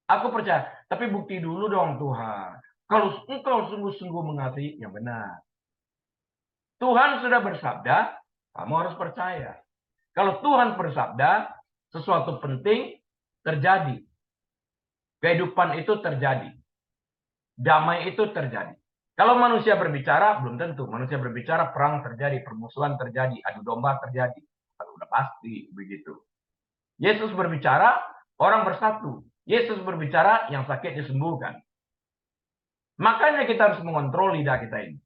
Aku percaya, tapi bukti dulu dong Tuhan. Kalau engkau sungguh-sungguh mengasihi, yang benar. Tuhan sudah bersabda, kamu harus percaya. Kalau Tuhan bersabda, sesuatu penting terjadi. Kehidupan itu terjadi. Damai itu terjadi. Kalau manusia berbicara, belum tentu. Manusia berbicara, perang terjadi, permusuhan terjadi, adu domba terjadi. Udah pasti begitu. Yesus berbicara, orang bersatu. Yesus berbicara, yang sakit disembuhkan. Makanya kita harus mengontrol lidah kita ini.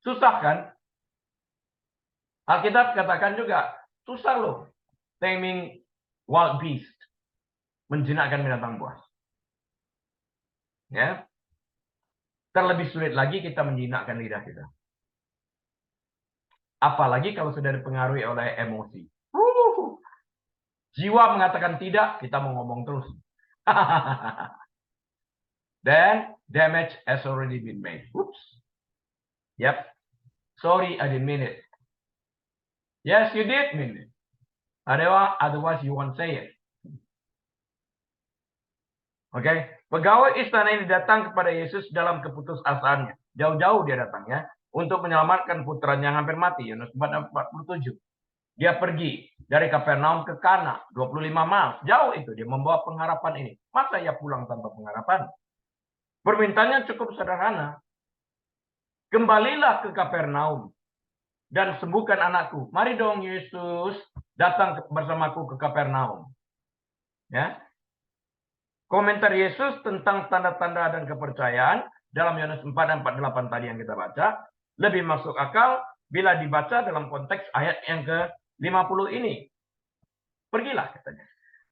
Susah kan? Alkitab katakan juga, susah loh taming wild beast. Menjinakkan binatang buas. Ya. Terlebih sulit lagi kita menjinakkan lidah kita. Apalagi kalau sudah dipengaruhi oleh emosi. Jiwa mengatakan tidak, kita mau ngomong terus. Then damage has already been made. Oops. Yep. Sorry, I didn't mean it. Yes, you did mean it. Otherwise you won't say it. Oke, pegawai istana ini datang kepada Yesus dalam keputusasaannya. Jauh-jauh dia datangnya untuk menyelamatkan putranya yang hampir mati. Yohanes 4:47. Dia pergi dari Kapernaum ke Kana, 25 mil. Jauh itu dia membawa pengharapan ini. Masa ia pulang tanpa pengharapan? Permintaannya cukup sederhana. Kembalilah ke Kapernaum dan sembuhkan anakku. Mari dong Yesus datang bersamaku ke Kapernaum. Ya. Komentar Yesus tentang tanda-tanda dan kepercayaan dalam Yohanes 4 dan 48 tadi yang kita baca lebih masuk akal bila dibaca dalam konteks ayat yang ke-50 ini. Pergilah katanya.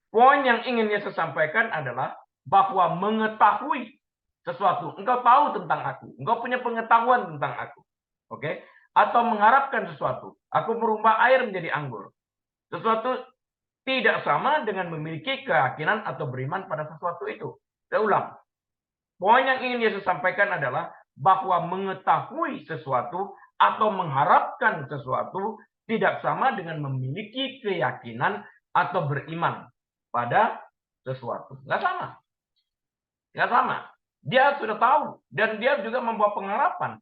Poin yang ingin Yesus sampaikan adalah bahwa mengetahui sesuatu. Engkau tahu tentang aku. Engkau punya pengetahuan tentang aku. Oke? Atau mengharapkan sesuatu. Aku merubah air menjadi anggur. Sesuatu tidak sama dengan memiliki keyakinan atau beriman pada sesuatu itu. Saya ulang. Poin yang ingin Yesus sampaikan adalah bahwa mengetahui sesuatu atau mengharapkan sesuatu tidak sama dengan memiliki keyakinan atau beriman pada sesuatu. Nggak sama. Nggak sama. Dia sudah tahu. Dan dia juga membawa pengharapan.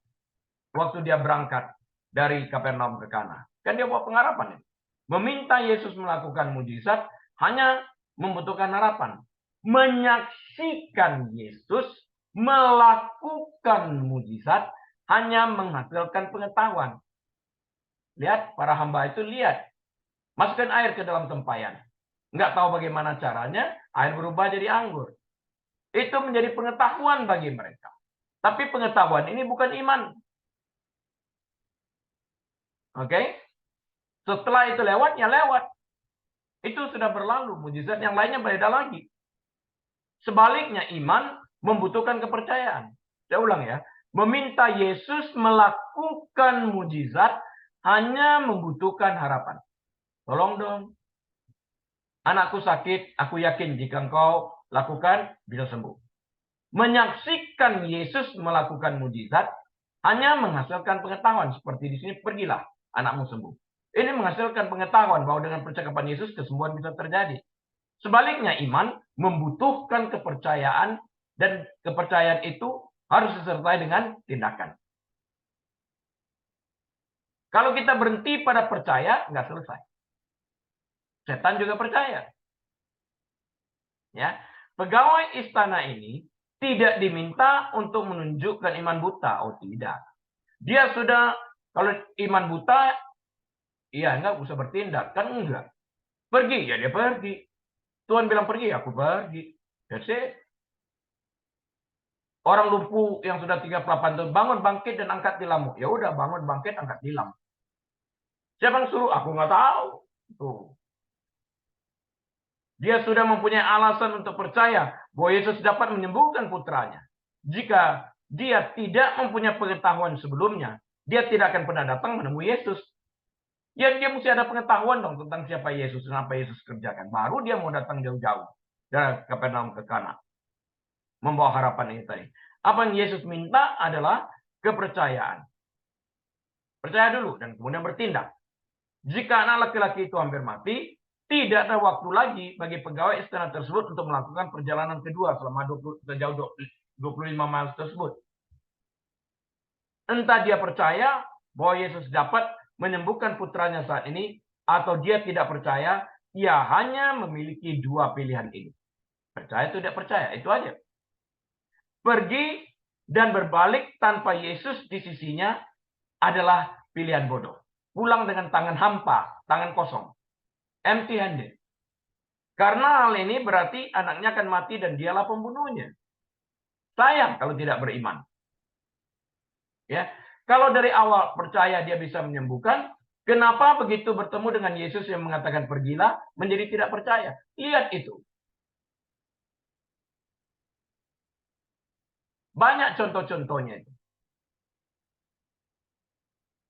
Waktu dia berangkat dari Kapernaum ke Kana. Kan dia bawa pengharapan. Meminta Yesus melakukan mujizat hanya membutuhkan harapan. Menyaksikan Yesus melakukan mujizat hanya menghasilkan pengetahuan. Lihat, para hamba itu lihat. Masukkan air ke dalam tempayan. Nggak tahu bagaimana caranya, air berubah jadi anggur. Itu menjadi pengetahuan bagi mereka. Tapi pengetahuan ini bukan iman. Oke? Setelah itu lewat, ya lewat. Itu sudah berlalu. Mujizat yang lainnya berbeda lagi. Sebaliknya iman membutuhkan kepercayaan. Saya ulang ya. Meminta Yesus melakukan mujizat hanya membutuhkan harapan. Tolong dong. Anakku sakit, aku yakin jika engkau lakukan, bisa sembuh. Menyaksikan Yesus melakukan mujizat hanya menghasilkan pengetahuan. Seperti di sini, pergilah, anakmu sembuh. Ini menghasilkan pengetahuan bahwa dengan percakapan Yesus, kesembuhan bisa terjadi. Sebaliknya, iman membutuhkan kepercayaan, dan kepercayaan itu harus disertai dengan tindakan. Kalau kita berhenti pada percaya, nggak selesai. Setan juga percaya. Ya, pegawai istana ini tidak diminta untuk menunjukkan iman buta. Oh tidak. Dia sudah, kalau iman buta, iya enggak usah bertindak. Kan enggak. Pergi, ya dia pergi. Tuhan bilang pergi, aku pergi. That's it. Orang lumpuh yang sudah 38 tahun, bangun, bangkit, dan angkat tilammu. Ya udah, bangun, bangkit, angkat tilam. Siapa yang suruh? Aku nggak tahu. Tuh. Dia sudah mempunyai alasan untuk percaya bahwa Yesus dapat menyembuhkan putranya. Jika dia tidak mempunyai pengetahuan sebelumnya, dia tidak akan pernah datang menemui Yesus. Ya, dia mesti ada pengetahuan dong tentang siapa Yesus dan apa Yesus kerjakan. Baru dia mau datang jauh-jauh dari Kapernaum ke Kana. Membawa harapan ini tadi. Apa yang Yesus minta adalah kepercayaan. Percaya dulu dan kemudian bertindak. Jika anak laki-laki itu hampir mati, tidak ada waktu lagi bagi pegawai istana tersebut untuk melakukan perjalanan kedua selama sejauh 25 mil tersebut. Entah dia percaya bahwa Yesus dapat menyembuhkan putranya saat ini, atau dia tidak percaya, ia hanya memiliki dua pilihan ini. Percaya atau tidak percaya, itu aja. Pergi dan berbalik tanpa Yesus di sisinya adalah pilihan bodoh. Pulang dengan tangan hampa, tangan kosong. Empty handed. Karena hal ini berarti anaknya akan mati dan dialah pembunuhnya. Sayang kalau tidak beriman. Ya, kalau dari awal percaya dia bisa menyembuhkan, kenapa begitu bertemu dengan Yesus yang mengatakan pergilah menjadi tidak percaya? Lihat itu. Banyak contoh-contohnya itu.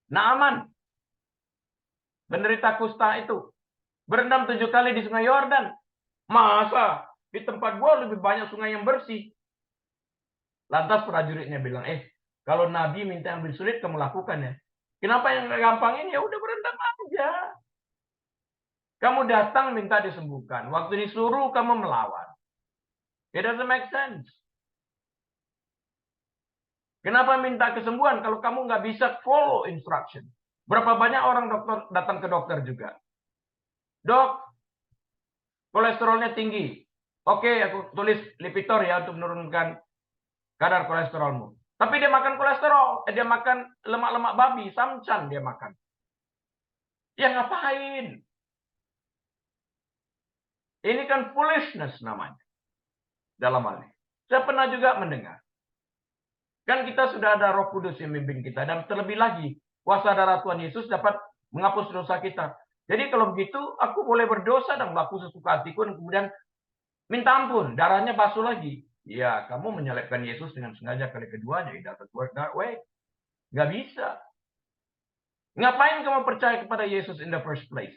Naaman, penderita kusta itu, berendam 7 kali di sungai Yordan. Masa di tempat gua lebih banyak sungai yang bersih. Lantas prajuritnya bilang, kalau Nabi minta yang lebih sulit, kamu lakukan ya. Kenapa yang gampang ini? Ya udah berendam aja. Kamu datang minta disembuhkan. Waktu disuruh kamu melawan. It doesn't make sense. Kenapa minta kesembuhan kalau kamu nggak bisa follow instruction? Berapa banyak orang dokter datang ke dokter juga? Dok, kolesterolnya tinggi. Oke, aku tulis Lipitor ya untuk menurunkan kadar kolesterolmu. Tapi dia makan kolesterol, dia makan lemak-lemak babi, samcan dia makan. Ya ngapain? Ini kan foolishness namanya. Dalam hal ini. Saya pernah juga mendengar. Kan kita sudah ada Roh Kudus yang memimpin kita. Dan terlebih lagi, kuasa darah Tuhan Yesus dapat menghapus dosa kita. Jadi kalau begitu, aku boleh berdosa dan melakukan sesuka hatiku, dan kemudian minta ampun, darahnya basuh lagi. Ya, kamu menyelipkan Yesus dengan sengaja kali keduanya. It doesn't work that way. Nggak bisa. Ngapain kamu percaya kepada Yesus in the first place?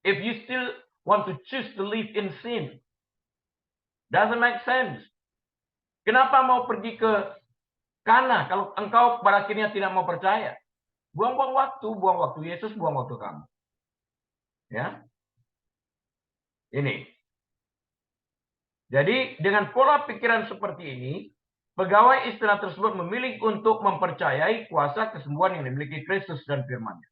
If you still want to choose to live in sin. Doesn't make sense. Kenapa mau pergi ke Kana kalau engkau pada akhirnya tidak mau percaya? Buang waktu Yesus, buang waktu kamu. Ya. Ini. Jadi dengan pola pikiran seperti ini, pegawai istana tersebut memilih untuk mempercayai kuasa kesembuhan yang dimiliki Kristus dan firman-Nya.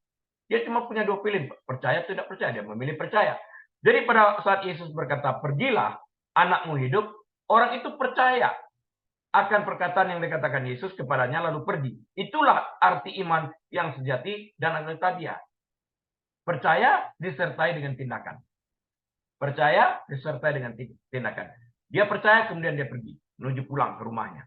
Dia cuma punya dua pilihan, percaya atau tidak percaya. Dia memilih percaya. Jadi pada saat Yesus berkata, pergilah, anakmu hidup, orang itu percaya akan perkataan yang dikatakan Yesus kepadanya lalu pergi. Itulah arti iman yang sejati dan aktualitas. Percaya disertai dengan tindakan. Percaya disertai dengan tindakan. Dia percaya kemudian dia pergi menuju pulang ke rumahnya.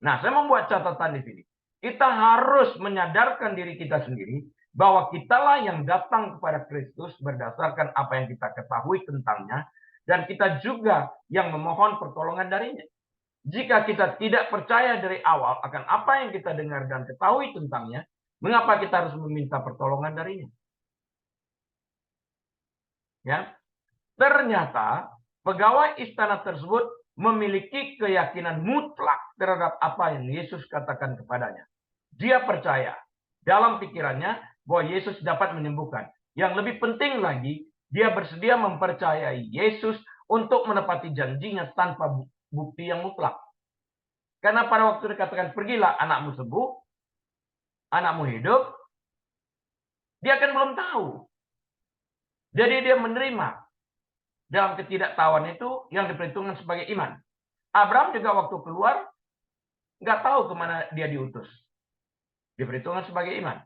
Nah, saya membuat catatan di sini. Kita harus menyadarkan diri kita sendiri bahwa kitalah yang datang kepada Kristus berdasarkan apa yang kita ketahui tentangnya, dan kita juga yang memohon pertolongan darinya. Jika kita tidak percaya dari awal akan apa yang kita dengar dan ketahui tentangnya, mengapa kita harus meminta pertolongan darinya? Ya, ternyata pegawai istana tersebut memiliki keyakinan mutlak terhadap apa yang Yesus katakan kepadanya. Dia percaya dalam pikirannya bahwa Yesus dapat menyembuhkan. Yang lebih penting lagi, dia bersedia mempercayai Yesus untuk menepati janjinya tanpa bukti yang mutlak. Karena pada waktu dikatakan, pergilah anakmu sembuh, anakmu hidup, dia kan belum tahu. Jadi dia menerima dalam ketidaktahuan itu yang diperhitungkan sebagai iman. Abraham juga waktu keluar, nggak tahu kemana dia diutus. Diperhitungkan sebagai iman.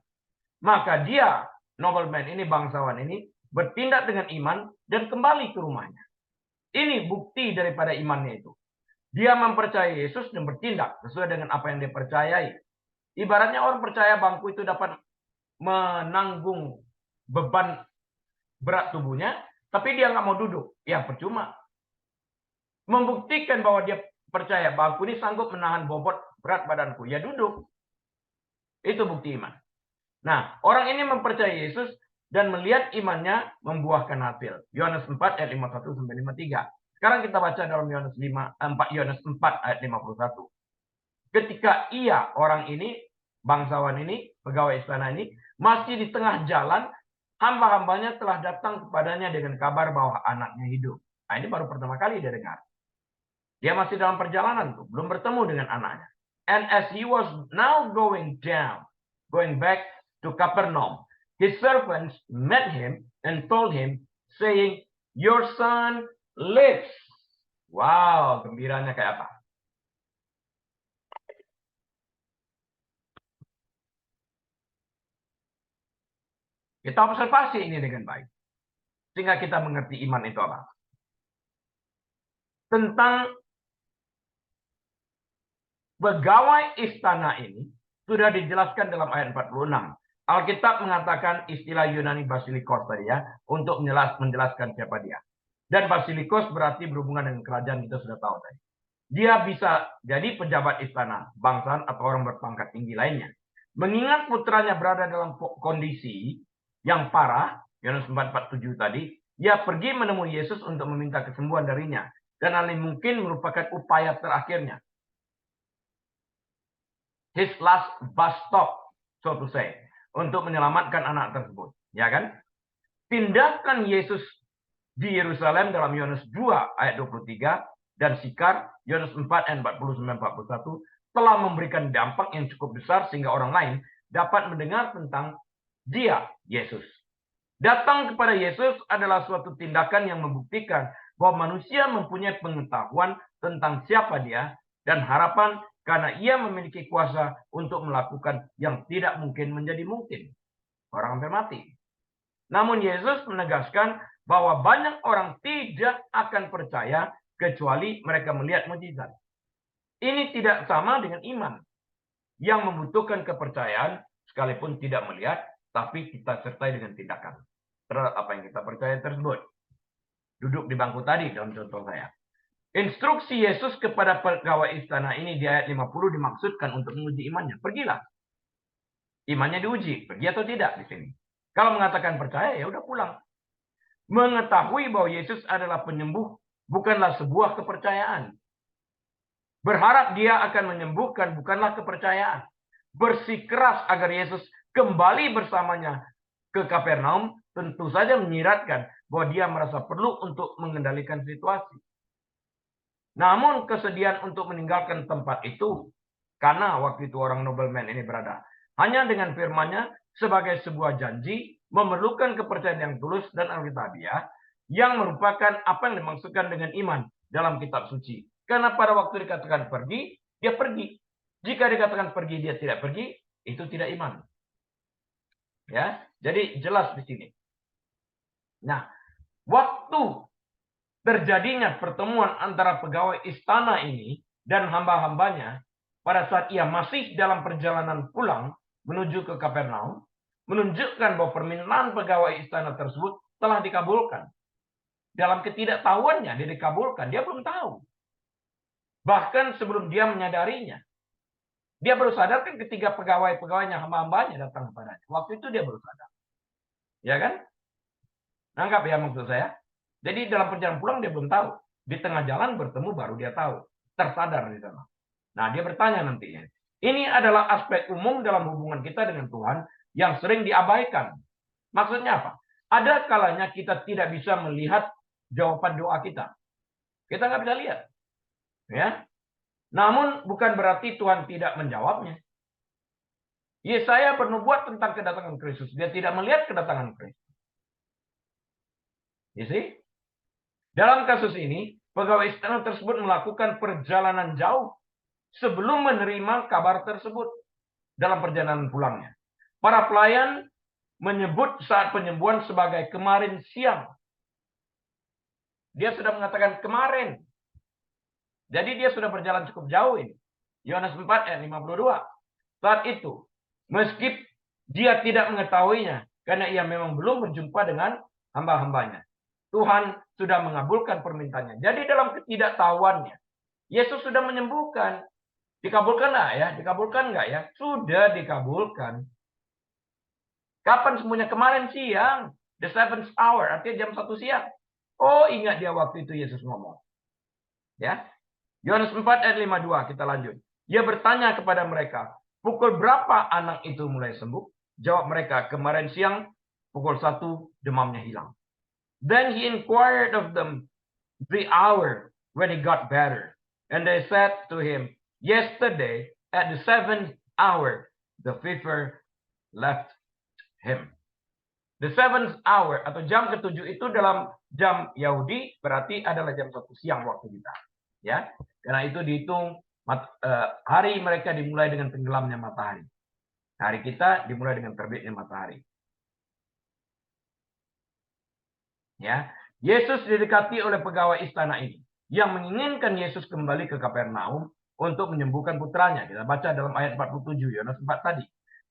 Maka dia, nobleman ini, bangsawan ini, bertindak dengan iman dan kembali ke rumahnya. Ini bukti daripada imannya itu. Dia mempercayai Yesus dan bertindak sesuai dengan apa yang dia percayai. Ibaratnya orang percaya bangku itu dapat menanggung beban berat tubuhnya, tapi dia nggak mau duduk. Ya percuma. Membuktikan bahwa dia percaya bangku ini sanggup menahan bobot berat badanku. Ya duduk. Itu bukti iman. Nah, orang ini mempercayai Yesus dan melihat imannya membuahkan hasil. Yohanes 4 ayat 51 sampai 53. Sekarang kita baca dalam Yohanes 4 ayat 51. Ketika ia, orang ini, bangsawan ini, pegawai istana ini, masih di tengah jalan, hamba-hambanya telah datang kepadanya dengan kabar bahwa anaknya hidup. Nah, ini baru pertama kali dia dengar. Dia masih dalam perjalanan tuh, belum bertemu dengan anaknya. And as he was now going back to Capernaum, his servants met him and told him, saying, your son lives. Wow, gembiranya kayak apa? Kita observasi ini dengan baik. Sehingga kita mengerti iman itu apa. Tentang pegawai istana ini sudah dijelaskan dalam ayat 46. Alkitab mengatakan istilah Yunani basilikos tadi ya, untuk menjelaskan siapa dia. Dan basilikos berarti berhubungan dengan kerajaan, kita sudah tahu tadi. Dia bisa jadi pejabat istana, bangsaan, atau orang berpangkat tinggi lainnya. Mengingat putranya berada dalam kondisi yang parah, Yohanes 4:47 tadi, dia pergi menemui Yesus untuk meminta kesembuhan darinya. Dan hal ini mungkin merupakan upaya terakhirnya. His last bus stop, so to say, untuk menyelamatkan anak tersebut. Ya kan? Tindakan Yesus di Yerusalem dalam Yohanes 2 ayat 23 dan Sikar, Yohanes 4 ayat 49-41, telah memberikan dampak yang cukup besar sehingga orang lain dapat mendengar tentang dia, Yesus. Datang kepada Yesus adalah suatu tindakan yang membuktikan bahwa manusia mempunyai pengetahuan tentang siapa dia dan harapan karena ia memiliki kuasa untuk melakukan yang tidak mungkin menjadi mungkin. Orang hampir mati. Namun Yesus menegaskan bahwa banyak orang tidak akan percaya kecuali mereka melihat mukjizat. Ini tidak sama dengan iman yang membutuhkan kepercayaan sekalipun tidak melihat, tapi kita sertai dengan tindakan terhadap apa yang kita percaya tersebut. Duduk di bangku tadi dalam contoh saya. Instruksi Yesus kepada pegawai istana ini di ayat 50 dimaksudkan untuk menguji imannya. Pergilah. Imannya diuji, pergi atau tidak di sini. Kalau mengatakan percaya, ya udah pulang. Mengetahui bahwa Yesus adalah penyembuh bukanlah sebuah kepercayaan. Berharap dia akan menyembuhkan bukanlah kepercayaan. Bersikeras agar Yesus kembali bersamanya ke Kapernaum tentu saja menyiratkan bahwa dia merasa perlu untuk mengendalikan situasi. Namun kesediaan untuk meninggalkan tempat itu, karena waktu itu orang nobleman ini berada, hanya dengan firman-Nya sebagai sebuah janji, memerlukan kepercayaan yang tulus dan alkitabiah, yang merupakan apa yang dimaksudkan dengan iman dalam kitab suci. Karena pada waktu dikatakan pergi, dia pergi. Jika dikatakan pergi, dia tidak pergi, itu tidak iman. Ya, jadi jelas di sini. Nah, waktu terjadinya pertemuan antara pegawai istana ini dan hamba-hambanya pada saat ia masih dalam perjalanan pulang menuju ke Kapernaum, menunjukkan bahwa permintaan pegawai istana tersebut telah dikabulkan. Dalam ketidaktahuannya, dia dikabulkan. Dia belum tahu. Bahkan sebelum dia menyadarinya. Dia baru sadar kan ketika pegawai-pegawainya, hamba-hambanya datang kepadanya. Waktu itu dia baru sadar. Ya kan? Nangkap ya maksud saya? Jadi dalam perjalanan pulang dia belum tahu. Di tengah jalan bertemu baru dia tahu. Tersadar di sana. Nah dia bertanya nantinya. Ini adalah aspek umum dalam hubungan kita dengan Tuhan yang sering diabaikan. Maksudnya apa? Ada kalanya kita tidak bisa melihat jawaban doa kita. Kita nggak bisa lihat. Ya. Namun bukan berarti Tuhan tidak menjawabnya. Yesaya bernubuat tentang kedatangan Kristus. Dia tidak melihat kedatangan Kristus. You see? Dalam kasus ini, pegawai istana tersebut melakukan perjalanan jauh sebelum menerima kabar tersebut dalam perjalanan pulangnya. Para pelayan menyebut saat penyembuhan sebagai kemarin siang. Dia sudah mengatakan kemarin. Jadi dia sudah berjalan cukup jauh ini. Yohanes 4 ayat 52. Saat itu, meski dia tidak mengetahuinya, karena ia memang belum berjumpa dengan hamba-hambanya. Tuhan sudah mengabulkan permintaannya. Jadi dalam ketidaktahuannya, Yesus sudah menyembuhkan. Dikabulkan nggak ya? Dikabulkan nggak ya? Sudah dikabulkan. Kapan semuanya? Kemarin siang. The 7th hour. Artinya jam 1 siang. Oh, ingat dia waktu itu Yesus ngomong. Ya. Yohanes 4 ayat 52. Kita lanjut. Dia bertanya kepada mereka, pukul berapa anak itu mulai sembuh? Jawab mereka, kemarin siang pukul 1 demamnya hilang. Then he inquired of them the hour when he got better. And they said to him, yesterday at the 7th hour, the fever left him. The 7th hour atau jam ke-7 itu dalam jam Yahudi berarti adalah jam 1 siang waktu kita. Ya, karena itu dihitung hari mereka dimulai dengan tenggelamnya matahari. Hari kita dimulai dengan terbitnya matahari. Ya, Yesus didekati oleh pegawai istana ini yang menginginkan Yesus kembali ke Kapernaum untuk menyembuhkan putranya. Kita baca dalam ayat 47 Yohanes 4 tadi.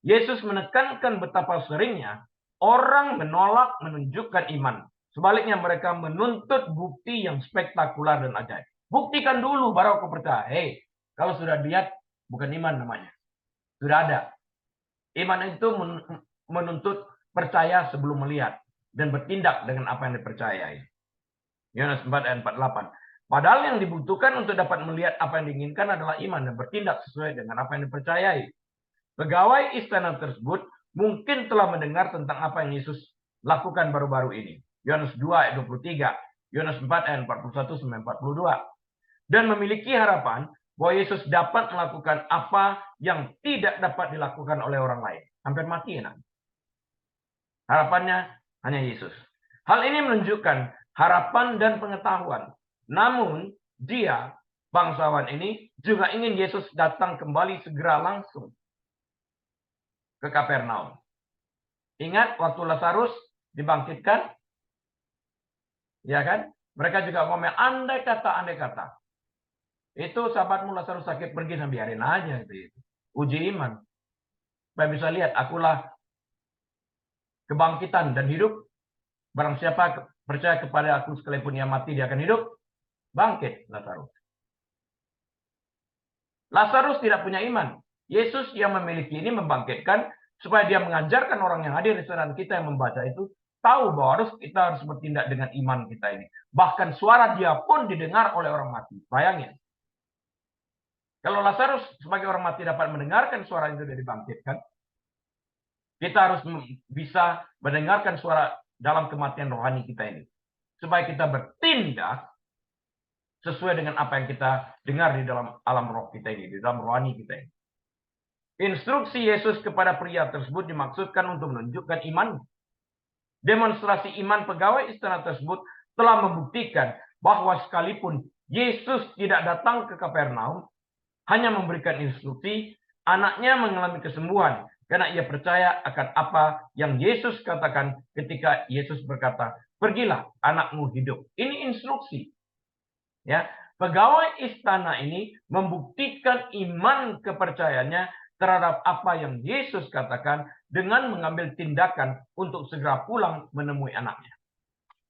Yesus menekankan betapa seringnya orang menolak menunjukkan iman. Sebaliknya mereka menuntut bukti yang spektakuler dan ajaib. Buktikan dulu baru aku percaya. Hei, kalau sudah lihat bukan iman namanya. Sudah ada. Iman itu menuntut percaya sebelum melihat dan bertindak dengan apa yang dipercayai. Yohanes 4 ayat 48. Padahal yang dibutuhkan untuk dapat melihat apa yang diinginkan adalah iman dan bertindak sesuai dengan apa yang dipercayai. Pegawai istana tersebut mungkin telah mendengar tentang apa yang Yesus lakukan baru-baru ini. Yohanes 2 ayat 23, Yohanes 4 ayat 41 sampai 42. Dan memiliki harapan bahwa Yesus dapat melakukan apa yang tidak dapat dilakukan oleh orang lain. Hampir mati enak. Harapannya hanya Yesus. Hal ini menunjukkan harapan dan pengetahuan. Namun dia bangsawan ini juga ingin Yesus datang kembali segera langsung ke Kapernaum. Ingat waktu Lazarus dibangkitkan, ya kan? Mereka juga ngomel, andai kata. Itu sahabatmu Lazarus sakit pergi, sampai biarin aja itu. Uji iman. Supaya bisa lihat, akulah kebangkitan dan hidup. Barang siapa percaya kepada aku sekalipun ia mati, dia akan hidup. Bangkit Lazarus. Lazarus tidak punya iman. Yesus yang memiliki ini membangkitkan supaya dia mengajarkan orang yang hadir di sana, kita yang membaca itu tahu bahwa kita harus bertindak dengan iman kita ini. Bahkan suara dia pun didengar oleh orang mati. Bayangin. Kalau Lazarus sebagai orang mati dapat mendengarkan suara itu dari dibangkitkan, kita harus bisa mendengarkan suara dalam kematian rohani kita ini. Supaya kita bertindak sesuai dengan apa yang kita dengar di dalam alam roh kita ini, di dalam rohani kita ini. Instruksi Yesus kepada pria tersebut dimaksudkan untuk menunjukkan iman. Demonstrasi iman pegawai istana tersebut telah membuktikan bahwa sekalipun Yesus tidak datang ke Kapernaum, hanya memberikan instruksi, anaknya mengalami kesembuhan karena ia percaya akan apa yang Yesus katakan ketika Yesus berkata, "Pergilah, anakmu hidup." Ini instruksi. Ya, pegawai istana ini membuktikan iman kepercayaannya terhadap apa yang Yesus katakan dengan mengambil tindakan untuk segera pulang menemui anaknya.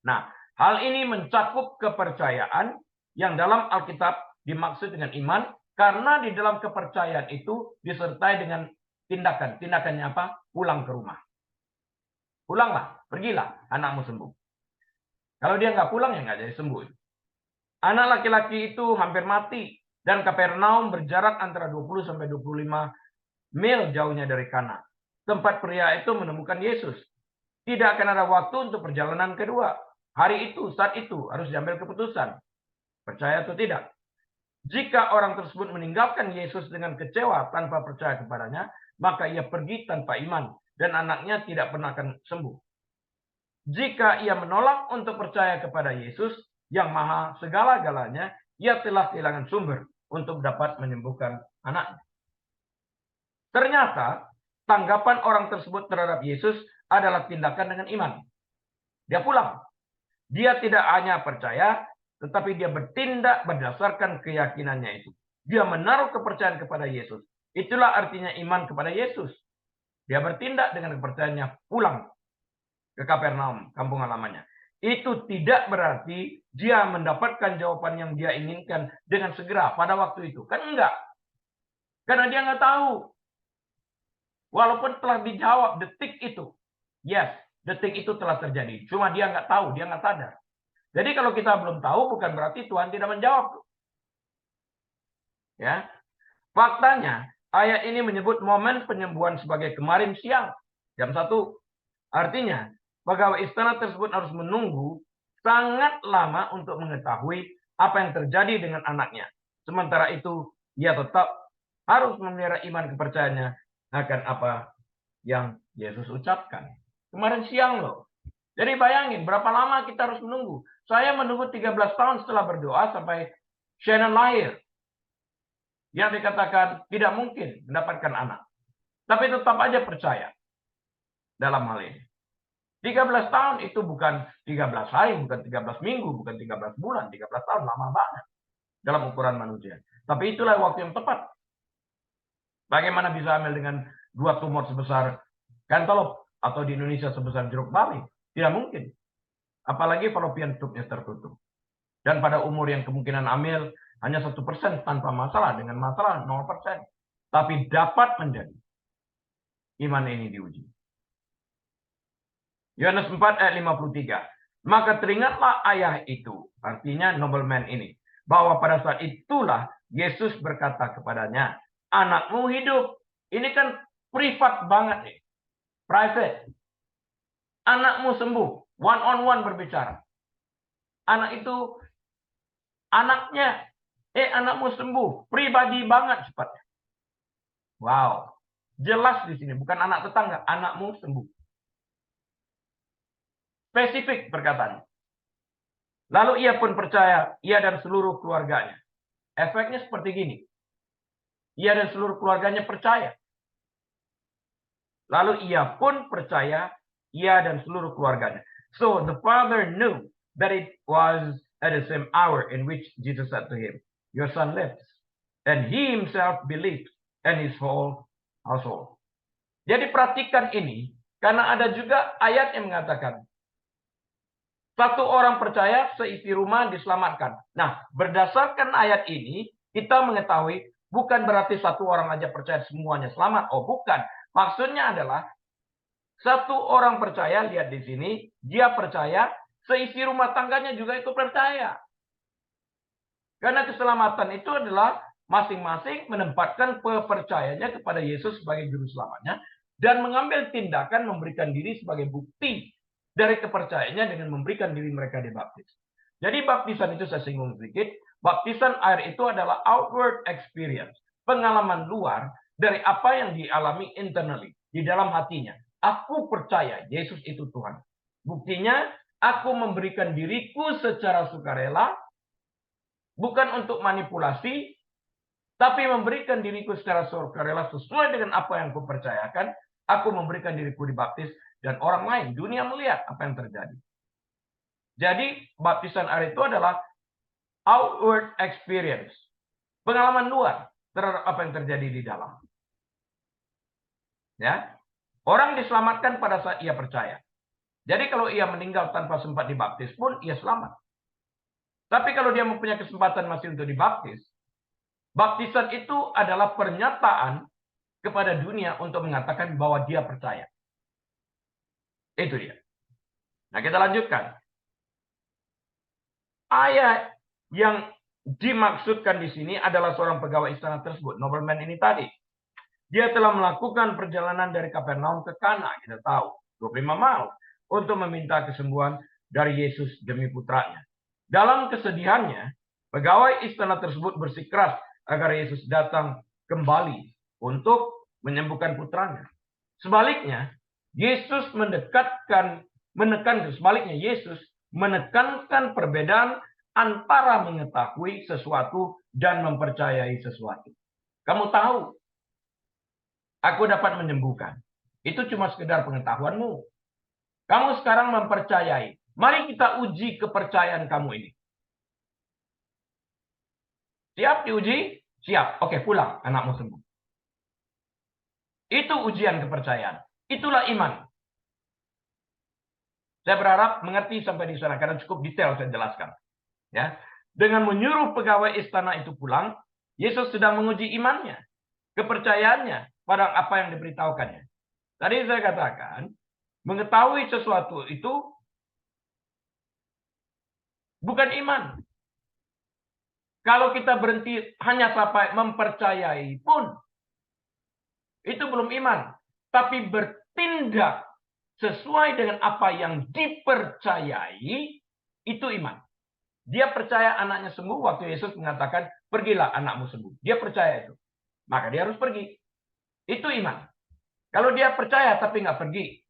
Nah, hal ini mencakup kepercayaan yang dalam Alkitab dimaksud dengan iman, karena di dalam kepercayaan itu disertai dengan tindakan. Tindakannya apa? Pulang ke rumah. Pulanglah, pergilah, anakmu sembuh. Kalau dia nggak pulang, ya nggak jadi sembuh. Anak laki-laki itu hampir mati, dan Kapernaum berjarak antara 20 sampai 25 mil jauhnya dari Kana. Tempat pria itu menemukan Yesus. Tidak akan ada waktu untuk perjalanan kedua. Hari itu, saat itu, harus diambil keputusan. Percaya atau tidak. Jika orang tersebut meninggalkan Yesus dengan kecewa tanpa percaya kepadanya, maka ia pergi tanpa iman, dan anaknya tidak pernah akan sembuh. Jika ia menolak untuk percaya kepada Yesus, yang maha segala-galanya, ia telah kehilangan sumber untuk dapat menyembuhkan anaknya. Ternyata, tanggapan orang tersebut terhadap Yesus adalah tindakan dengan iman. Dia pulang. Dia tidak hanya percaya, tetapi dia bertindak berdasarkan keyakinannya itu. Dia menaruh kepercayaan kepada Yesus. Itulah artinya iman kepada Yesus. Dia bertindak dengan kepercayaannya, pulang ke Kapernaum, kampung halamannya. Itu tidak berarti dia mendapatkan jawaban yang dia inginkan dengan segera pada waktu itu. Kan enggak. Karena dia nggak tahu. Walaupun telah dijawab detik itu. Yes, detik itu telah terjadi. Cuma dia nggak tahu, dia nggak sadar. Jadi kalau kita belum tahu, bukan berarti Tuhan tidak menjawab. Ya, faktanya, ayat ini menyebut momen penyembuhan sebagai kemarin siang, jam 1. Artinya, pegawai istana tersebut harus menunggu sangat lama untuk mengetahui apa yang terjadi dengan anaknya. Sementara itu, ia tetap harus memelihara iman kepercayaannya akan apa yang Yesus ucapkan. Kemarin siang loh. Jadi bayangin berapa lama kita harus menunggu. Saya menunggu 13 tahun setelah berdoa sampai Shannon lahir. Yang dikatakan tidak mungkin mendapatkan anak. Tapi tetap aja percaya dalam hal ini. 13 tahun itu bukan 13 hari, bukan 13 minggu, bukan 13 bulan. 13 tahun lama banget dalam ukuran manusia. Tapi itulah waktu yang tepat. Bagaimana bisa hamil dengan 2 tumor sebesar cantaloupe atau di Indonesia sebesar jeruk bali? Tidak mungkin. Apalagi fallopian tube-nya tertutup. Dan pada umur yang kemungkinan hamil hanya 1% tanpa masalah, dengan masalah 0%. Tapi dapat menjadi. Iman ini diuji. Yohanes 4 ayat 53. Maka teringatlah ayah itu, artinya nobleman ini, bahwa pada saat itulah Yesus berkata kepadanya, anakmu hidup. Ini kan privat banget nih. Private. Anakmu sembuh. One on one berbicara. Anak itu, anaknya, anakmu sembuh. Pribadi banget sifatnya. Wow. Jelas di sini, bukan anak tetangga, anakmu sembuh. Spesifik perkataan. Lalu ia pun percaya, ia dan seluruh keluarganya. Efeknya seperti gini. Ia dan seluruh keluarganya percaya. Lalu ia pun percaya, ia dan seluruh keluarganya. So the father knew that it was at the same hour in which Jesus said to him, "Your son lives." And he himself believed, and his whole household. Jadi perhatikan ini, karena ada juga ayat yang mengatakan, satu orang percaya, seisi rumah diselamatkan. Nah, berdasarkan ayat ini, kita mengetahui bukan berarti satu orang aja percaya semuanya selamat. Oh, bukan. Maksudnya adalah satu orang percaya, lihat di sini, dia percaya, seisi rumah tangganya juga itu percaya. Karena keselamatan itu adalah masing-masing menempatkan kepercayaannya kepada Yesus sebagai juru selamatnya dan mengambil tindakan memberikan diri sebagai bukti dari kepercayaannya dengan memberikan diri mereka dibaptis. Jadi baptisan itu saya singgung sedikit. Baptisan air itu adalah outward experience, pengalaman luar dari apa yang dialami internally, di dalam hatinya. Aku percaya Yesus itu Tuhan. Buktinya, aku memberikan diriku secara sukarela, bukan untuk manipulasi, tapi memberikan diriku secara sukarela sesuai dengan apa yang kupercayakan. Aku memberikan diriku dibaptis, dan orang lain, dunia melihat apa yang terjadi. Jadi, baptisan air itu adalah outward experience, pengalaman luar terhadap apa yang terjadi di dalam. Ya, orang diselamatkan pada saat ia percaya. Jadi kalau ia meninggal tanpa sempat dibaptis pun, ia selamat. Tapi kalau dia mempunyai kesempatan masih untuk dibaptis, baptisan itu adalah pernyataan kepada dunia untuk mengatakan bahwa dia percaya. Itu dia. Nah, kita lanjutkan. Ayat yang dimaksudkan di sini adalah seorang pegawai istana tersebut, nobleman ini tadi. Dia telah melakukan perjalanan dari Kapernaum ke Kana, kita tahu, 25 mil, untuk meminta kesembuhan dari Yesus demi putranya. Dalam kesedihannya, pegawai istana tersebut bersikeras agar Yesus datang kembali untuk menyembuhkan putranya. Sebaliknya, Yesus menekankan perbedaan antara mengetahui sesuatu dan mempercayai sesuatu. Kamu tahu, aku dapat menyembuhkan. Itu cuma sekedar pengetahuanmu. Kamu sekarang mempercayai. Mari kita uji kepercayaan kamu ini. Siap diuji? Siap. Oke, pulang. Anakmu sembuh. Itu ujian kepercayaan. Itulah iman. Saya berharap mengerti sampai di sana, karena cukup detail saya jelaskan. Ya, dengan menyuruh pegawai istana itu pulang, Yesus sedang menguji imannya, kepercayaannya pada apa yang diberitahukannya. Tadi saya katakan, mengetahui sesuatu itu bukan iman. Kalau kita berhenti hanya sampai mempercayai pun, itu belum iman. Tapi bertindak sesuai dengan apa yang dipercayai, itu iman. Dia percaya anaknya sembuh waktu Yesus mengatakan, pergilah anakmu sembuh. Dia percaya itu. Maka dia harus pergi. Itu iman. Kalau dia percaya tapi nggak pergi,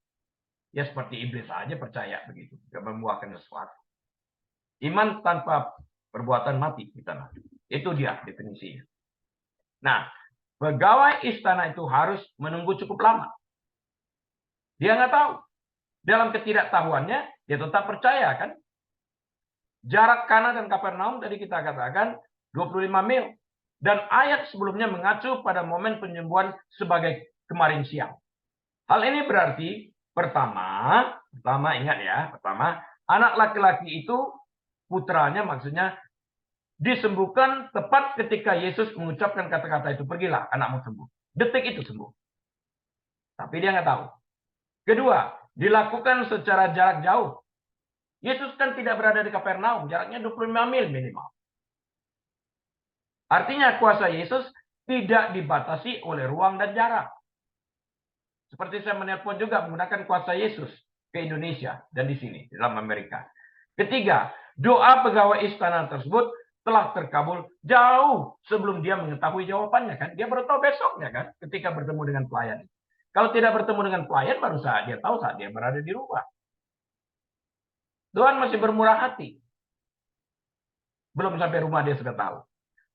ya seperti iblis saja percaya begitu. Nggak membuahkan sesuatu. Iman tanpa perbuatan mati. Itu dia definisinya. Nah, pegawai istana itu harus menunggu cukup lama. Dia nggak tahu. Dalam ketidaktahuannya, dia tetap percaya kan. Jarak Kana dan Kapernaum tadi kita katakan 25 mil. Dan ayat sebelumnya mengacu pada momen penyembuhan sebagai kemarin siang. Hal ini berarti pertama ingat ya, anak laki-laki itu putranya maksudnya disembuhkan tepat ketika Yesus mengucapkan kata-kata itu, pergilah anakmu sembuh. Detik itu sembuh. Tapi dia nggak tahu. Kedua, dilakukan secara jarak jauh. Yesus kan tidak berada di Kapernaum, jaraknya 25 mil minimal. Artinya kuasa Yesus tidak dibatasi oleh ruang dan jarak. Seperti saya menelpon juga menggunakan kuasa Yesus ke Indonesia dan di sini, dalam Amerika. Ketiga, doa pegawai istana tersebut telah terkabul jauh sebelum dia mengetahui jawabannya kan. Dia baru tahu besoknya kan, ketika bertemu dengan pelayan. Kalau tidak bertemu dengan pelayan, baru saat dia tahu saat dia berada di rumah. Tuhan masih bermurah hati. Belum sampai rumah dia sudah tahu.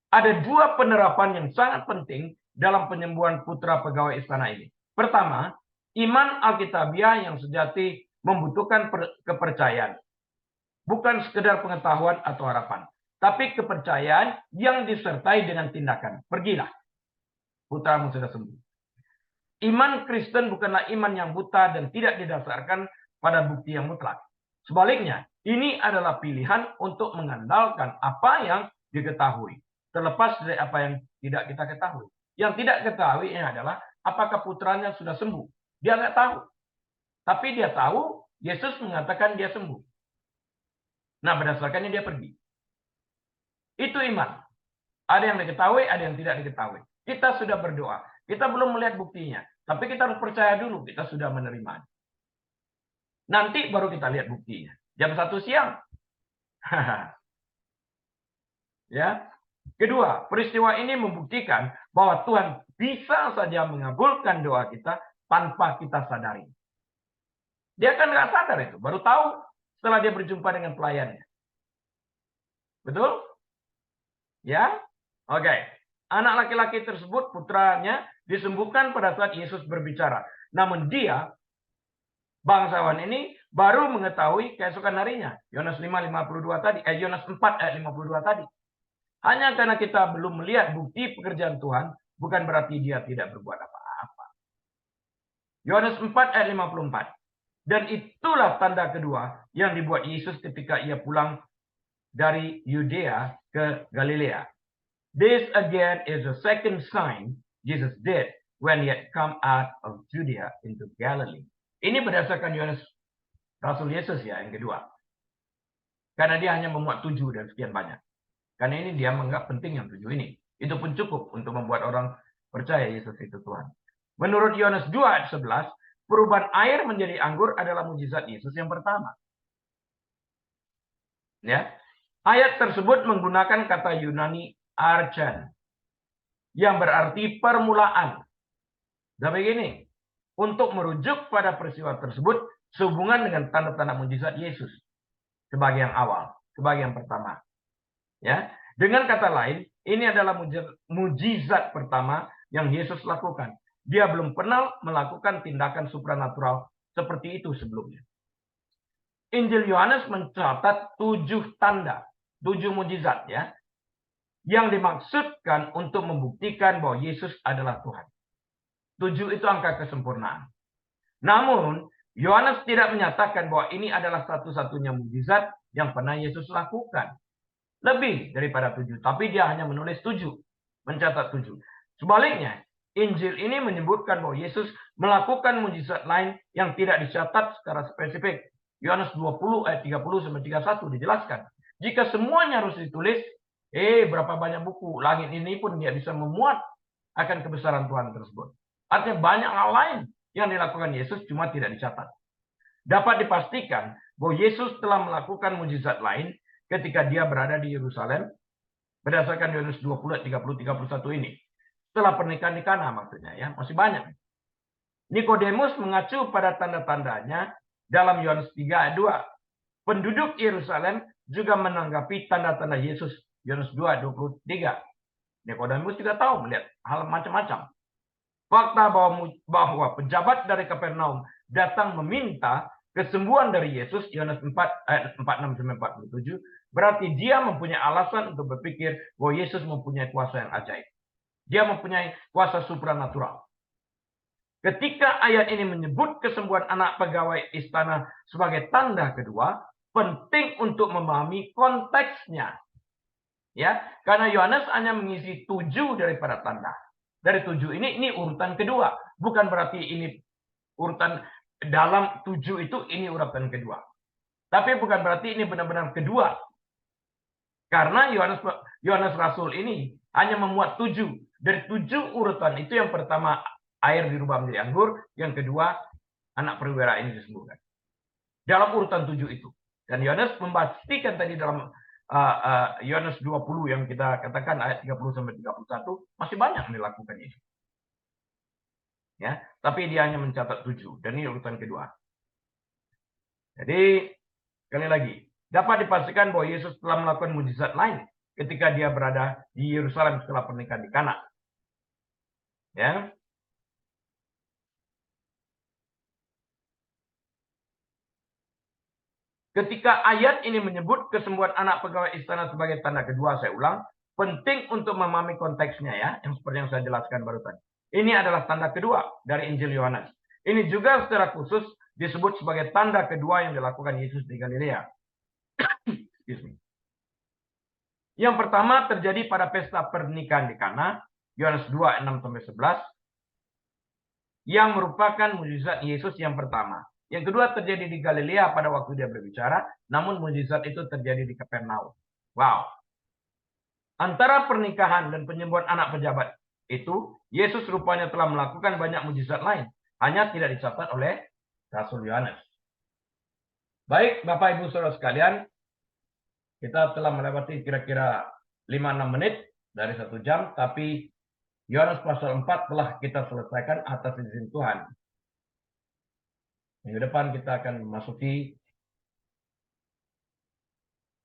Ada dua penerapan yang sangat penting dalam penyembuhan putra pegawai istana ini. Pertama, iman Alkitabiah yang sejati membutuhkan kepercayaan. Bukan sekedar pengetahuan atau harapan. Tapi kepercayaan yang disertai dengan tindakan. Pergilah, putramu sudah sembuh. Iman Kristen bukanlah iman yang buta dan tidak didasarkan pada bukti yang mutlak. Sebaliknya, ini adalah pilihan untuk mengandalkan apa yang diketahui, terlepas dari apa yang tidak kita ketahui. Yang tidak ketahui ini adalah apakah putranya sudah sembuh. Dia nggak tahu. Tapi dia tahu Yesus mengatakan dia sembuh. Nah, berdasarkannya dia pergi. Itu iman. Ada yang diketahui, ada yang tidak diketahui. Kita sudah berdoa. Kita belum melihat buktinya. Tapi kita harus percaya dulu. Kita sudah menerima. Nanti baru kita lihat buktinya. Jam 1 siang. Ya. Kedua, peristiwa ini membuktikan bahwa Tuhan bisa saja mengabulkan doa kita tanpa kita sadari. Dia kan nggak sadar itu. Baru tahu setelah dia berjumpa dengan pelayannya. Betul? Ya? Oke. Anak laki-laki tersebut, putranya, disembuhkan pada saat Yesus berbicara. Namun dia, bangsawan ini, baru mengetahui keesokan harinya. Yohanes 5:52 tadi. Yohanes 4 ayat 52 tadi. Hanya karena kita belum melihat bukti pekerjaan Tuhan, bukan berarti dia tidak berbuat apa-apa. Yohanes 4 ayat 54. Dan itulah tanda kedua yang dibuat Yesus ketika ia pulang dari Yudea ke Galilea. This again is the second sign Jesus did when he had come out of Judea into Galilee. Ini berdasarkan Yohanes Rasul Yesus ya, yang kedua. Karena dia hanya memuat 7 dan sekian banyak. Karena ini dia menganggap penting yang 7 ini. Itu pun cukup untuk membuat orang percaya Yesus itu Tuhan. Menurut Yohanes 2 ayat 11, perubahan air menjadi anggur adalah mujizat Yesus yang pertama. Ya. Ayat tersebut menggunakan kata Yunani archen, yang berarti permulaan. Dan begini, untuk merujuk pada peristiwa tersebut sehubungan dengan tanda-tanda mujizat Yesus sebagai yang awal, sebagai yang pertama. Ya, dengan kata lain, ini adalah mujizat pertama yang Yesus lakukan. Dia belum pernah melakukan tindakan supranatural seperti itu sebelumnya. Injil Yohanes mencatat 7 tanda, 7 mujizat ya, yang dimaksudkan untuk membuktikan bahwa Yesus adalah Tuhan. 7 itu angka kesempurnaan. Namun, Yohanes tidak menyatakan bahwa ini adalah satu-satunya mujizat yang pernah Yesus lakukan. Lebih daripada 7, tapi dia hanya menulis 7, mencatat 7. Sebaliknya, Injil ini menyebutkan bahwa Yesus melakukan mujizat lain yang tidak dicatat secara spesifik. Yohanes 20 ayat 30-31 dijelaskan. Jika semuanya harus ditulis, berapa banyak buku langit ini pun dia bisa memuat akan kebesaran Tuhan tersebut. Artinya banyak hal lain yang dilakukan Yesus cuma tidak dicatat. Dapat dipastikan bahwa Yesus telah melakukan mujizat lain ketika dia berada di Yerusalem berdasarkan Yohanes 20 30-31 ini. Setelah pernikahan di Kana maksudnya ya, masih banyak. Nikodemus mengacu pada tanda-tandanya dalam Yohanes 3 ayat 2. Penduduk Yerusalem juga menanggapi tanda-tanda Yesus Yohanes 2:23. Nikodemus juga tahu melihat hal macam-macam. Fakta bahwa pejabat dari Kapernaum datang meminta kesembuhan dari Yesus Yohanes 4 ayat 46-47 berarti dia mempunyai alasan untuk berpikir bahwa Yesus mempunyai kuasa yang ajaib. Dia mempunyai kuasa supranatural. Ketika ayat ini menyebut kesembuhan anak pegawai istana sebagai tanda kedua, penting untuk memahami konteksnya. Ya, karena Yohanes hanya mengisi 7 daripada tanda. Dari 7 ini urutan kedua. Bukan berarti ini urutan dalam 7 itu ini urutan kedua. Tapi bukan berarti ini benar-benar kedua. Karena Yohanes Rasul ini hanya memuat 7. Dari 7 urutan itu yang pertama air dirubah menjadi anggur, yang kedua anak perwira ini disembuhkan. Dalam urutan 7 itu. Dan Yohanes memastikan tadi dalam Yohanes 20 yang kita katakan ayat 30-31 masih banyak yang dilakukan itu. Ya, tapi dia hanya mencatat 7 dan ini urutan kedua. Jadi sekali lagi dapat dipastikan bahwa Yesus telah melakukan mujizat lain ketika dia berada di Yerusalem setelah pernikahan di Kana. Ya. Ketika ayat ini menyebut kesembuhan anak pegawai istana sebagai tanda kedua, saya ulang, penting untuk memahami konteksnya ya, yang seperti yang saya jelaskan barusan. Ini adalah tanda kedua dari Injil Yohanes. Ini juga secara khusus disebut sebagai tanda kedua yang dilakukan Yesus di Galilea. Yang pertama terjadi pada pesta pernikahan di Kana, Yohanes 2, 6-11, yang merupakan mukjizat Yesus yang pertama. Yang kedua terjadi di Galilea pada waktu dia berbicara, namun mukjizat itu terjadi di Kapernaum. Wow. Antara pernikahan dan penyembuhan anak pejabat itu, Yesus rupanya telah melakukan banyak mukjizat lain, hanya tidak dicatat oleh Rasul Yohanes. Baik, Bapak Ibu Saudara sekalian, kita telah melewati kira-kira 5-6 menit dari 1 jam, tapi Yohanes pasal 4 telah kita selesaikan atas izin Tuhan. Minggu depan kita akan memasuki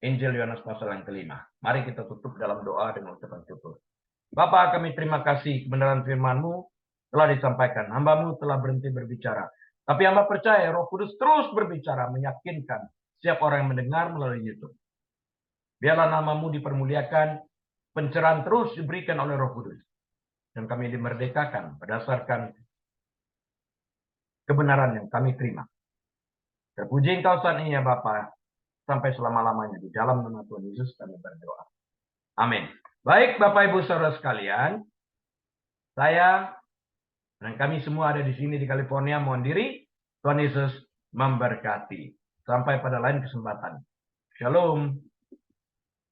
Injil Yohanes pasal yang kelima. Mari kita tutup dalam doa dengan ucapan syukur. Bapa, kami terima kasih kebenaran firman-Mu telah disampaikan. Hamba-Mu telah berhenti berbicara. Tapi hamba percaya Roh Kudus terus berbicara, meyakinkan setiap orang yang mendengar melalui YouTube. Biarlah nama-Mu dipermuliakan, pencerahan terus diberikan oleh Roh Kudus. Dan kami dimerdekakan berdasarkan kebenaran yang kami terima. Terpuji Engkau saat ini ya Bapa, sampai selama-lamanya. Di dalam nama Tuhan Yesus kami berdoa. Amin. Baik Bapak Ibu Saudara sekalian, saya dan kami semua ada di sini di California mohon diri. Tuhan Yesus memberkati. Sampai pada lain kesempatan. Shalom.